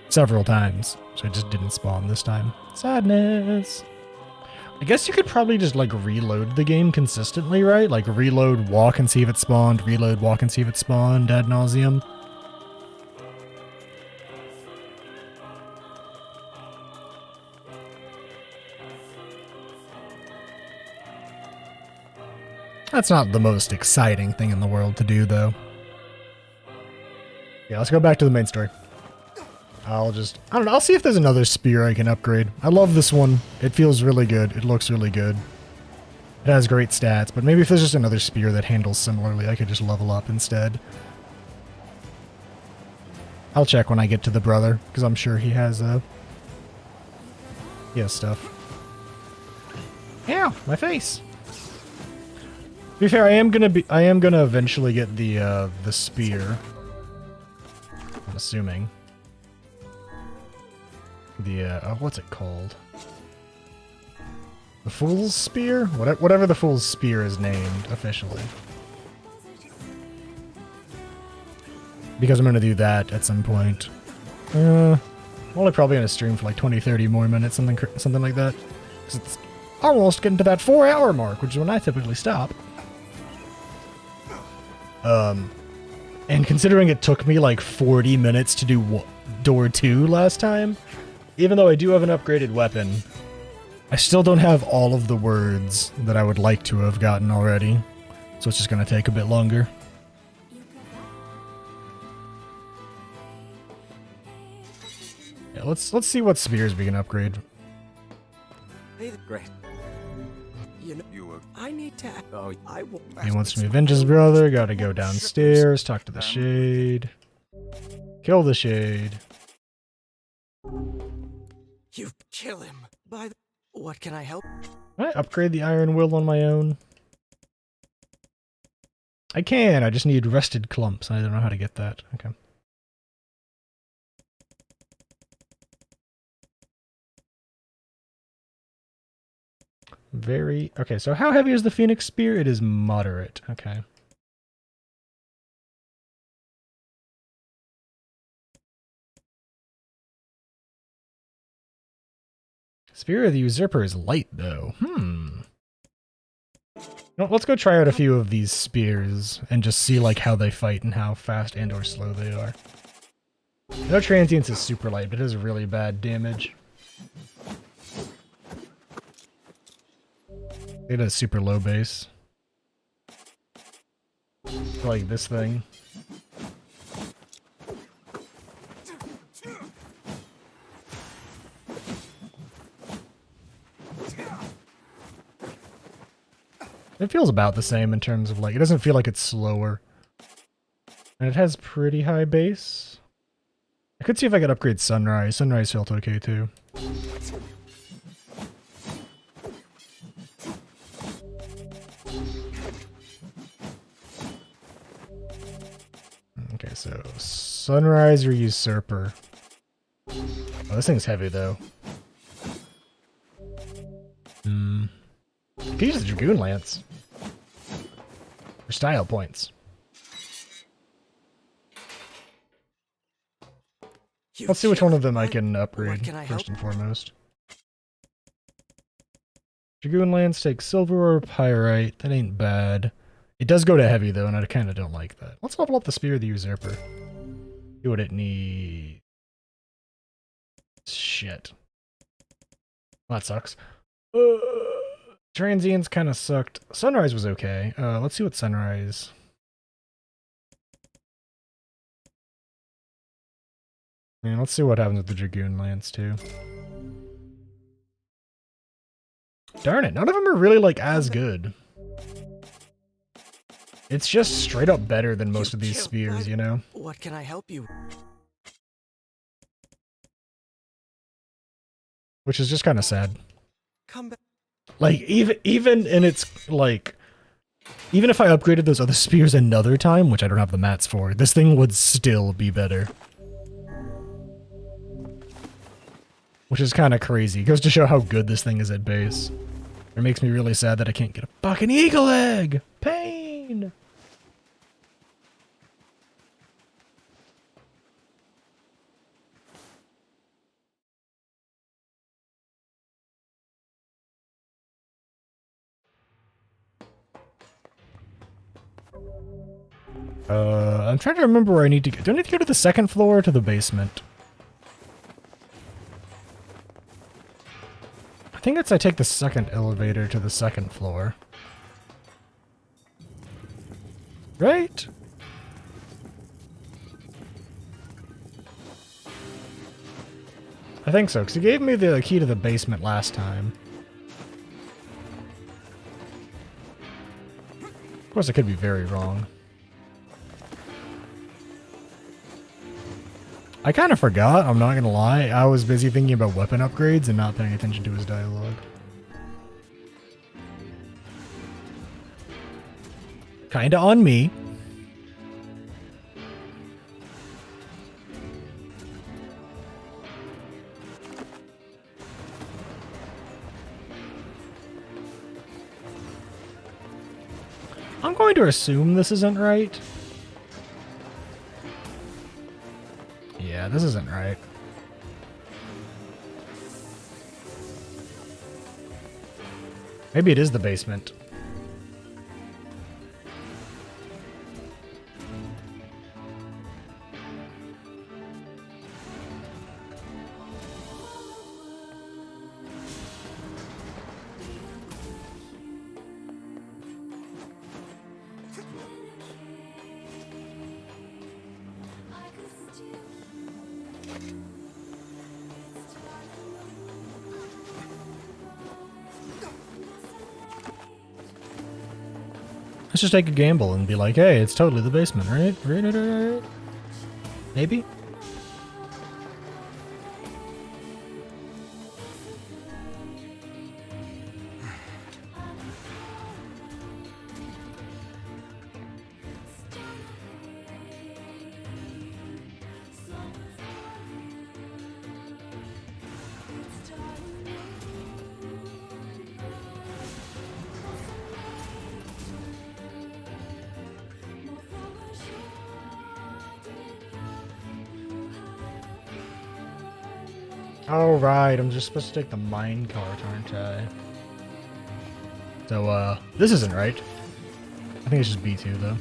Several times. So it just didn't spawn this time. Sadness. I guess you could probably just, like, reload the game consistently, right? Like, reload, walk and see if it spawned, reload, walk and see if it spawned, ad nauseum. That's not the most exciting thing in the world to do, though. Yeah, let's go back to the main story. I don't know, I'll see if there's another spear I can upgrade. I love this one. It feels really good. It looks really good. It has great stats, but maybe if there's just another spear that handles similarly, I could just level up instead. I'll check when I get to the brother, because I'm sure he has stuff. Ow, my face! To be fair, I am gonna eventually get the spear. I'm assuming. What's it called? The Fool's Spear? Whatever the Fool's Spear is named, officially. Because I'm gonna do that at some point. I'm only probably gonna stream for like 20-30 more minutes, something like that. Because it's almost getting to that 4-hour mark, which is when I typically stop. And considering it took me like 40 minutes to do door 2 last time, even though I do have an upgraded weapon, I still don't have all of the words that I would like to have gotten already. So it's just going to take a bit longer. Yeah, let's see what spears we can upgrade. Hey, great. I need to. Oh, I will. He wants to avenge his brother. Gotta go downstairs, talk to the Shade. Kill the Shade. You kill him. What can I help? Can I upgrade the Iron Will on my own? I can, I just need rusted clumps. I don't know how to get that. Okay. Okay, so how heavy is the Phoenix Spear? It is moderate. Okay. Spear of the Usurper is light, though. Let's go try out a few of these spears and just see like how they fight and how fast and or slow they are. No transience is super light, but it has really bad damage. It has super low base. Like this thing. It feels about the same in terms of like, it doesn't feel like it's slower. And it has pretty high base. I could see if I could upgrade Sunrise. Sunrise felt okay too. Okay, so Sunrise or Usurper. Oh, this thing's heavy though. You could use the Dragoon Lance. For style points. Let's see which one of them I can upgrade first and foremost. Dragoon Lance takes silver or pyrite. That ain't bad. It does go to heavy though, and I kind of don't like that. Let's level up the Spear of the Usurper. See what it needs. Shit. Well, that sucks. Transients kind of sucked. Sunrise was okay. Let's see what Sunrise... Man, let's see what happens with the Dragoon Lance, too. Darn it, none of them are really, like, as good. It's just straight up better than most of these spears, you know? What can I help you? Which is just kind of sad. Come back. Like, even in its, like... Even if I upgraded those other spears another time, which I don't have the mats for, this thing would still be better. Which is kind of crazy. It goes to show how good this thing is at base. It makes me really sad that I can't get a fucking eagle egg! Pain! I'm trying to remember where I need to go. Do I need to go to the second floor or to the basement? I think I take the second elevator to the second floor. Right? I think so, because he gave me the key to the basement last time. Of course, I could be very wrong. I kind of forgot, I'm not gonna lie. I was busy thinking about weapon upgrades and not paying attention to his dialogue. Kinda on me. I'm going to assume this isn't right. Yeah, this isn't right. Maybe it is the basement. Let's just take a gamble and be like, hey, it's totally the basement, right? Right? Maybe? Oh, right, I'm just supposed to take the minecart, aren't I? So, this isn't right. I think it's just B2, though.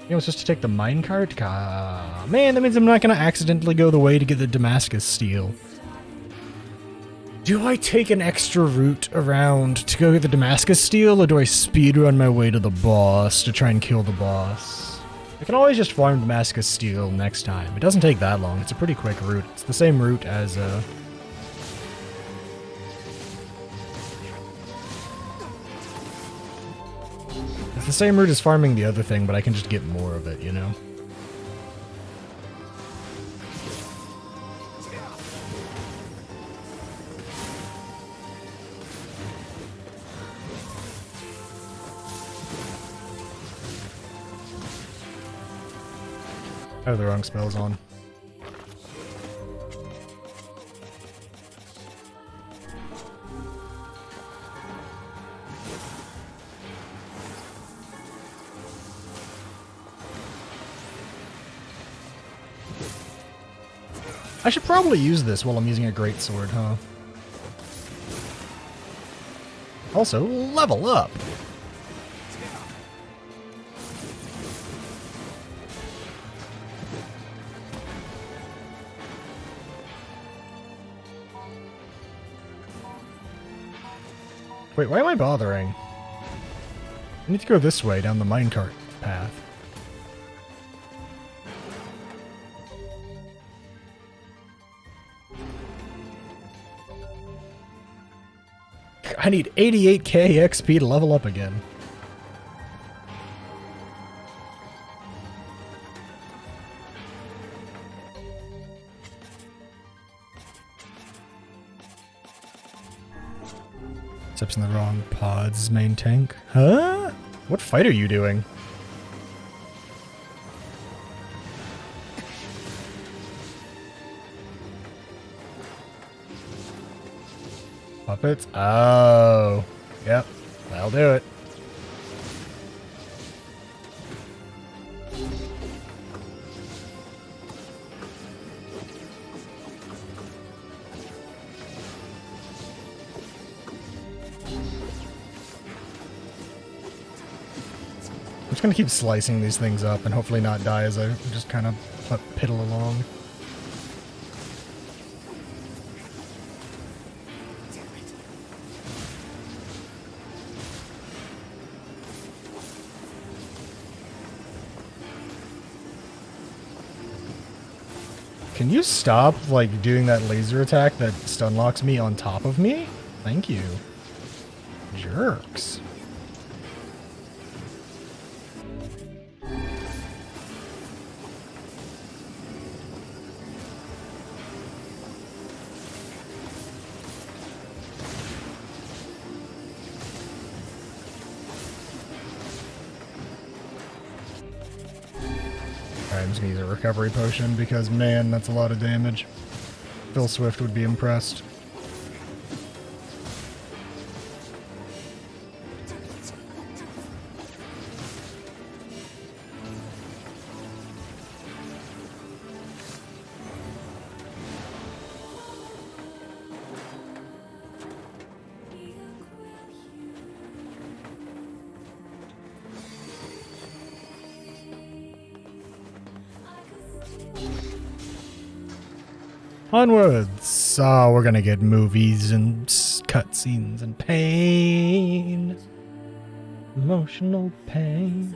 I'm supposed to take the minecart? Man, that means I'm not gonna accidentally go the way to get the Damascus steel. Do I take an extra route around to go get the Damascus steel, or do I speedrun my way to the boss to try and kill the boss? I can always just farm Damascus steel next time. It doesn't take that long. It's a pretty quick route. It's the same route as, It's the same route as farming the other thing, but I can just get more of it, you know? I have the wrong spells on. I should probably use this while I'm using a greatsword, huh? Also, level up! Wait, why am I bothering? I need to go this way, down the minecart path. I need 88k XP to level up again. Steps in the wrong pods, main tank. Huh? What fight are you doing? Puppets? Oh. Yep. That'll do it. I'm just gonna keep slicing these things up and hopefully not die as I just kind of piddle along. Can you stop, like, doing that laser attack that stun locks me on top of me? Thank you. Jerks. I'm just gonna use a recovery potion because, man, that's a lot of damage. Phil Swift would be impressed. Onwards! Oh, we're gonna get movies and cutscenes and pain. Emotional pain.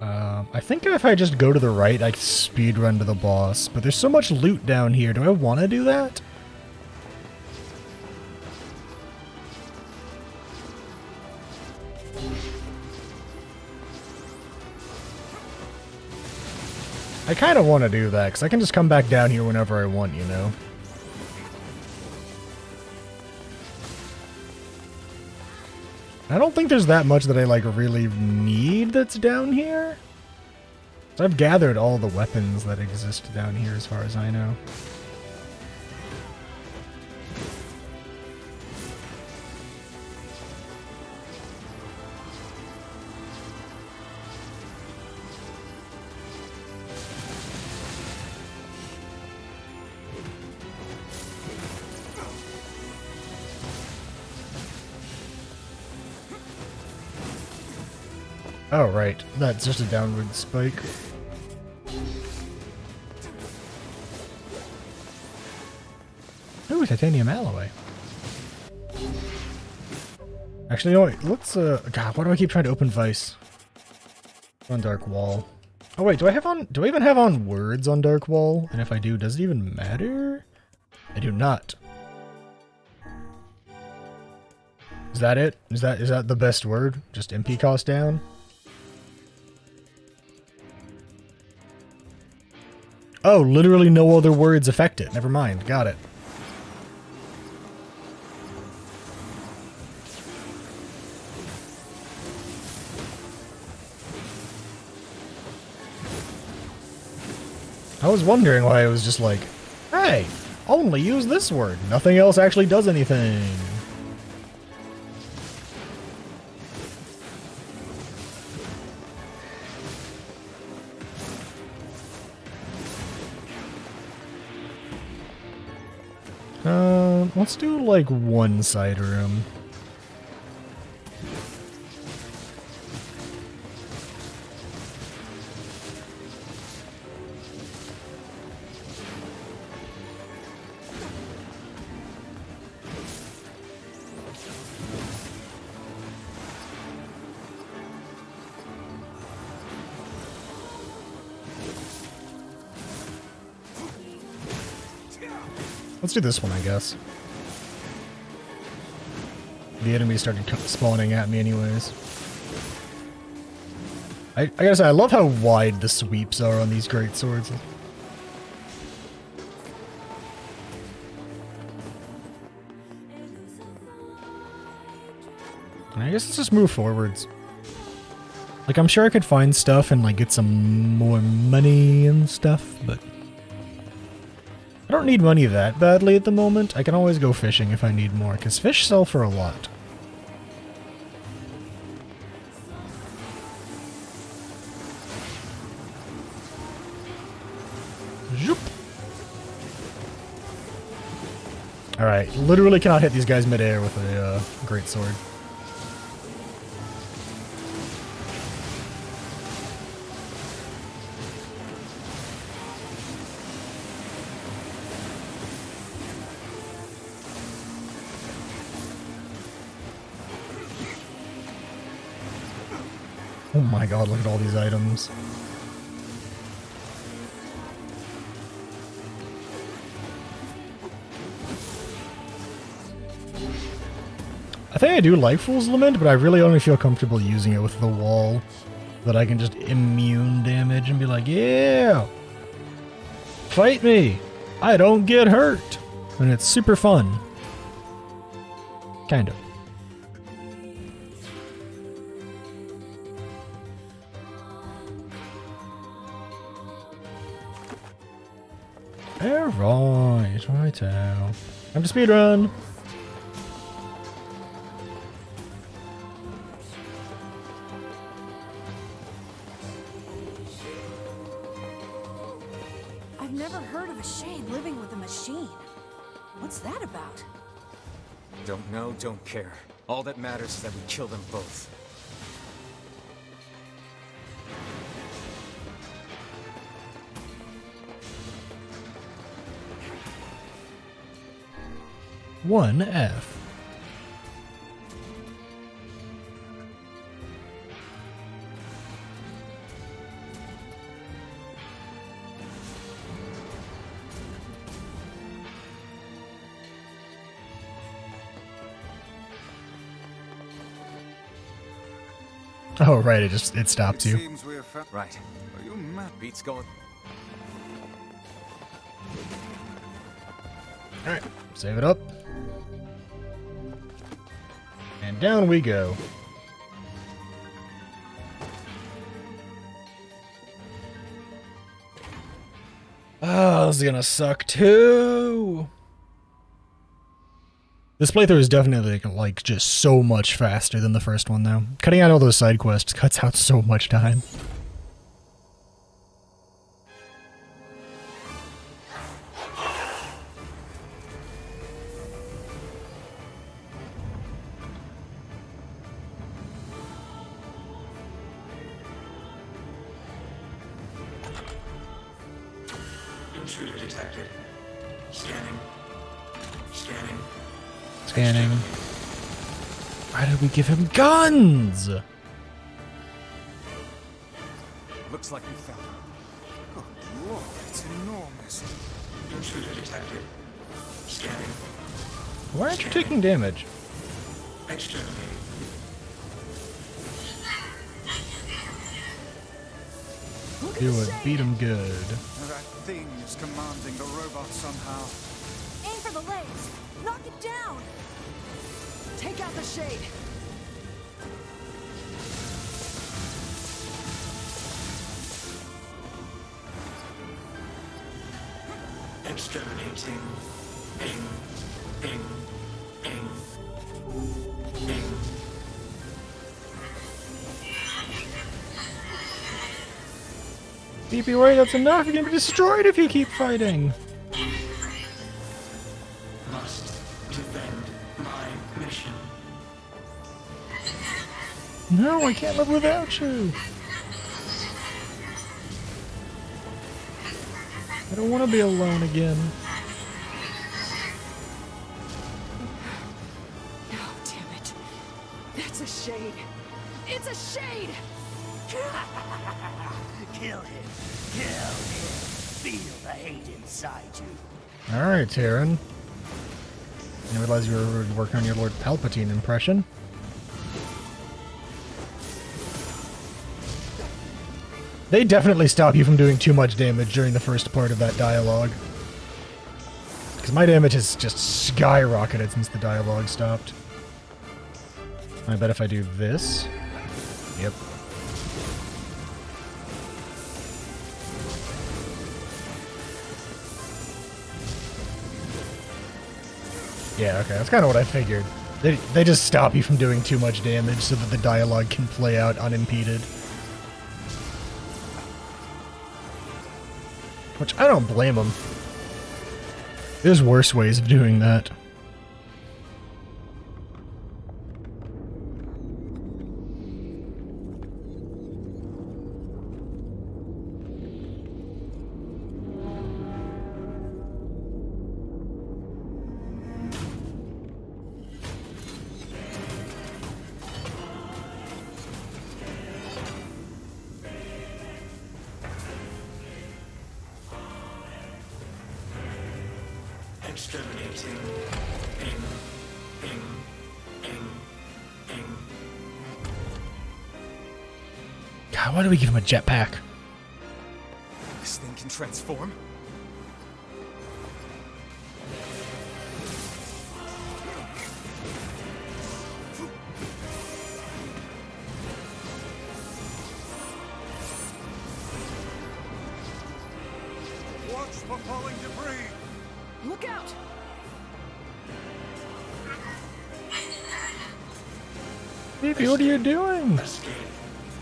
I think if I just go to the right, I can speed run to the boss, but there's so much loot down here. Do I want to do that? I kind of want to do that, because I can just come back down here whenever I want, you know? I don't think there's that much that I, like, really need that's down here. So I've gathered all the weapons that exist down here, as far as I know. Oh, right. That's just a downward spike. Ooh, titanium alloy. Actually, no, wait. Let's, God, why do I keep trying to open Vice? On Dark Wall. Oh, wait, do I even have on words on Dark Wall? And if I do, does it even matter? I do not. Is that it? Is that the best word? Just MP cost down? Oh, literally no other words affect it. Never mind. Got it. I was wondering why it was just like, hey, only use this word. Nothing else actually does anything. Let's do like one side room. Let's do this one, I guess. The enemy started spawning at me anyways. I gotta say, I love how wide the sweeps are on these great swords. I guess let's just move forwards. Like, I'm sure I could find stuff and like get some more money and stuff, but I don't need money that badly at the moment. I can always go fishing if I need more, because fish sell for a lot. Zoop. Alright, literally cannot hit these guys midair with a great sword. Oh my god, look at all these items. I think I do like Fool's Lament, but I really only feel comfortable using it with the wall. That I can just immune damage and be like, yeah! Fight me! I don't get hurt! And it's super fun. Kind of. Alright, right now. Time to speedrun! I've never heard of a shade living with a machine. What's that about? Don't know, don't care. All that matters is that we kill them both. One F. Oh right, it stops you. Right. Are you mad? Beat's going. Alright, save it up. And down we go. Oh, this is gonna suck too. This playthrough is definitely like just so much faster than the first one though. Cutting out all those side quests cuts out so much time. Intruder detected. Scanning. Scanning. Scanning. Why did we give him guns? Looks like we found him. Good lord, it's enormous. Intruder detected. Scanning. Why aren't you taking damage? Exterminate. Do it. Beat him good. That thing is commanding the robot somehow. Aim for the legs. Knock it down. Take out the shade. Exterminating. Ing. Ing. Ing. Ing. DPY, that's enough. You're gonna be destroyed if you keep fighting. Must defend my mission. No, I can't live without you. I don't want to be alone again. Oh, damn it. That's a shade. It's a shade! Kill him. Kill him. Feel the hate inside you. Alright, Taryn. I didn't realize you were working on your Lord Palpatine impression. They definitely stop you from doing too much damage during the first part of that dialogue. Because my damage has just skyrocketed since the dialogue stopped. I bet if I do this... Yep. Yeah, okay, that's kind of what I figured. They just stop you from doing too much damage so that the dialogue can play out unimpeded. Which, I don't blame them. There's worse ways of doing that. Exterminating. Ing. Ing. Ing. Ing. God, why do we give him a jetpack? This thing can transform? Watch for falling debris. Look out! Baby, what are you doing? Escape.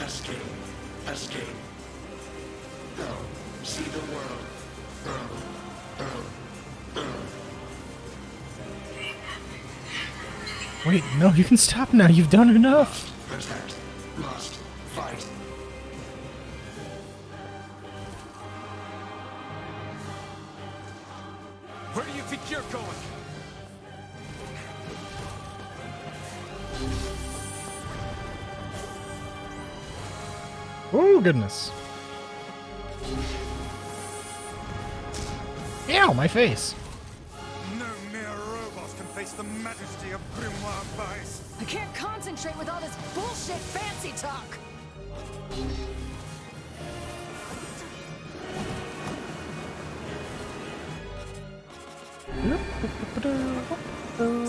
Escape. Escape. Go. See the world. Wait, no, you can stop now. You've done enough. Protect. Must. Fight. Where do you think you're going? Oh, goodness. Ow, my face. No mere robots can face the majesty of Grimoire Vice. I can't concentrate with all this bullshit fancy talk!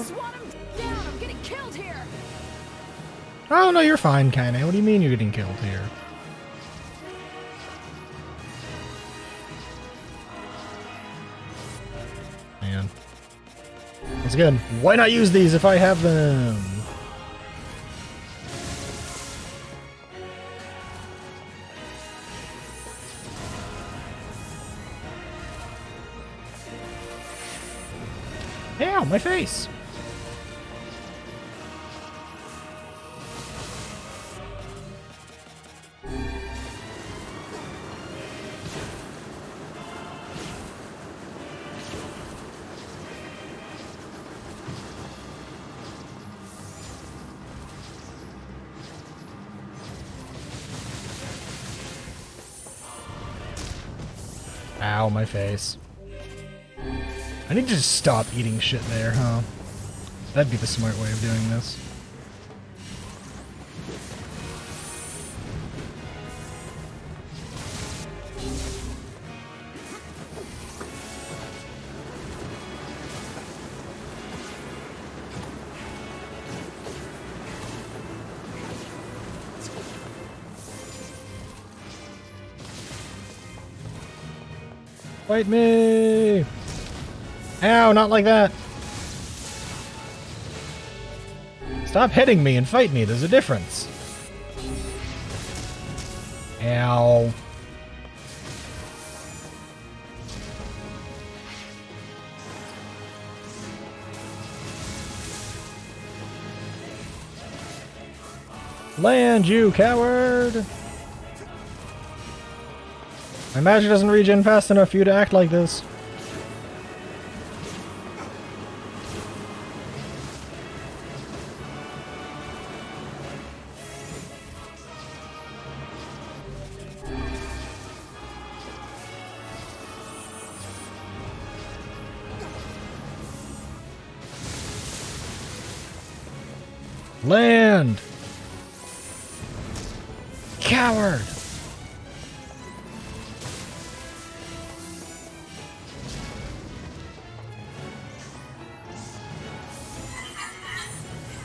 Swat him down! I'm getting killed here! Oh, no, you're fine, Kaine. What do you mean you're getting killed here? Man. Once again, why not use these if I have them? Ow, my face! Ow, my face. I need to just stop eating shit there, huh? That'd be the smart way of doing this. Fight me! Ow, not like that! Stop hitting me and fight me, there's a difference. Ow. Land, you coward! My magic doesn't regen fast enough for you to act like this. Land! Coward!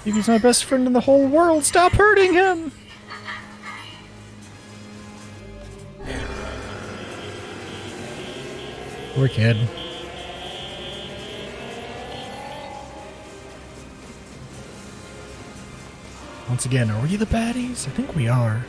He's my best friend in the whole world. Stop hurting him! Poor kid. Once again, are we the baddies? I think we are.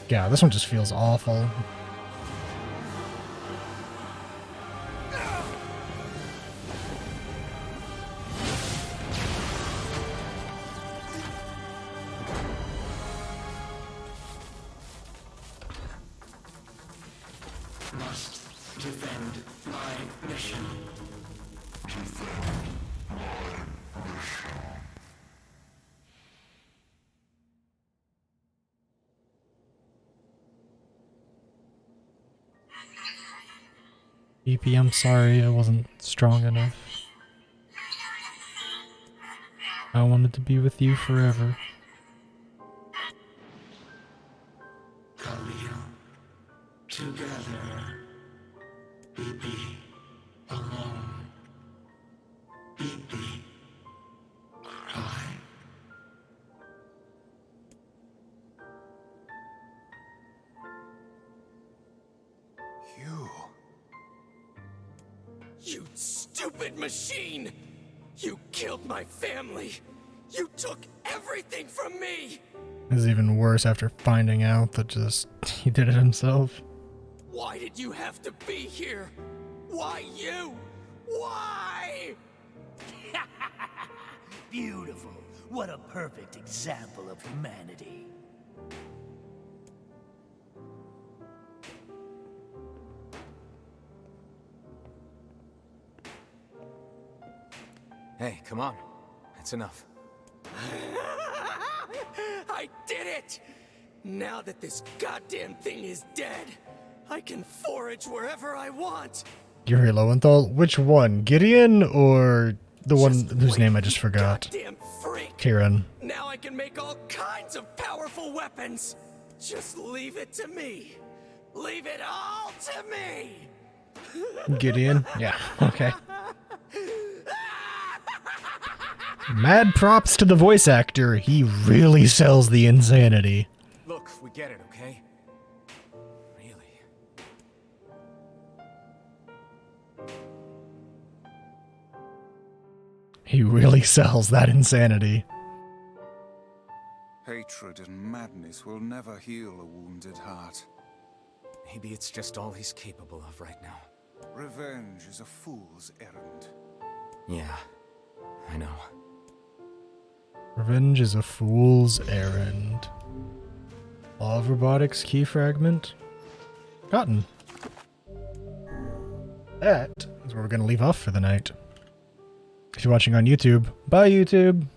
Yeah, this one just feels awful. Must defend my mission. EP, I'm sorry I wasn't strong enough. I wanted to be with you forever. Khalil, together. BP, alone. BP, cry. You stupid machine! You killed my family! You took everything from me! This is even worse after finding out that he did it himself. Why did you have to be here? Why you? Why? Beautiful. What a perfect example of humanity. Hey, come on. That's enough. I did it! Now that this goddamn thing is dead, I can forage wherever I want. Yuri Lowenthal? Which one? Gideon or the one whose name I just forgot? Goddamn freak! Kieran. Now I can make all kinds of powerful weapons. Just leave it to me. Leave it all to me. Gideon? Yeah, okay. Mad props to the voice actor. He really sells the insanity. Look, we get it, okay? Really? He really sells that insanity. Hatred and madness will never heal a wounded heart. Maybe it's just all he's capable of right now. Revenge is a fool's errand. Yeah, I know. Revenge is a fool's errand. Law of Robotics key fragment. Gotten. That is where we're going to leave off for the night. If you're watching on YouTube, bye YouTube!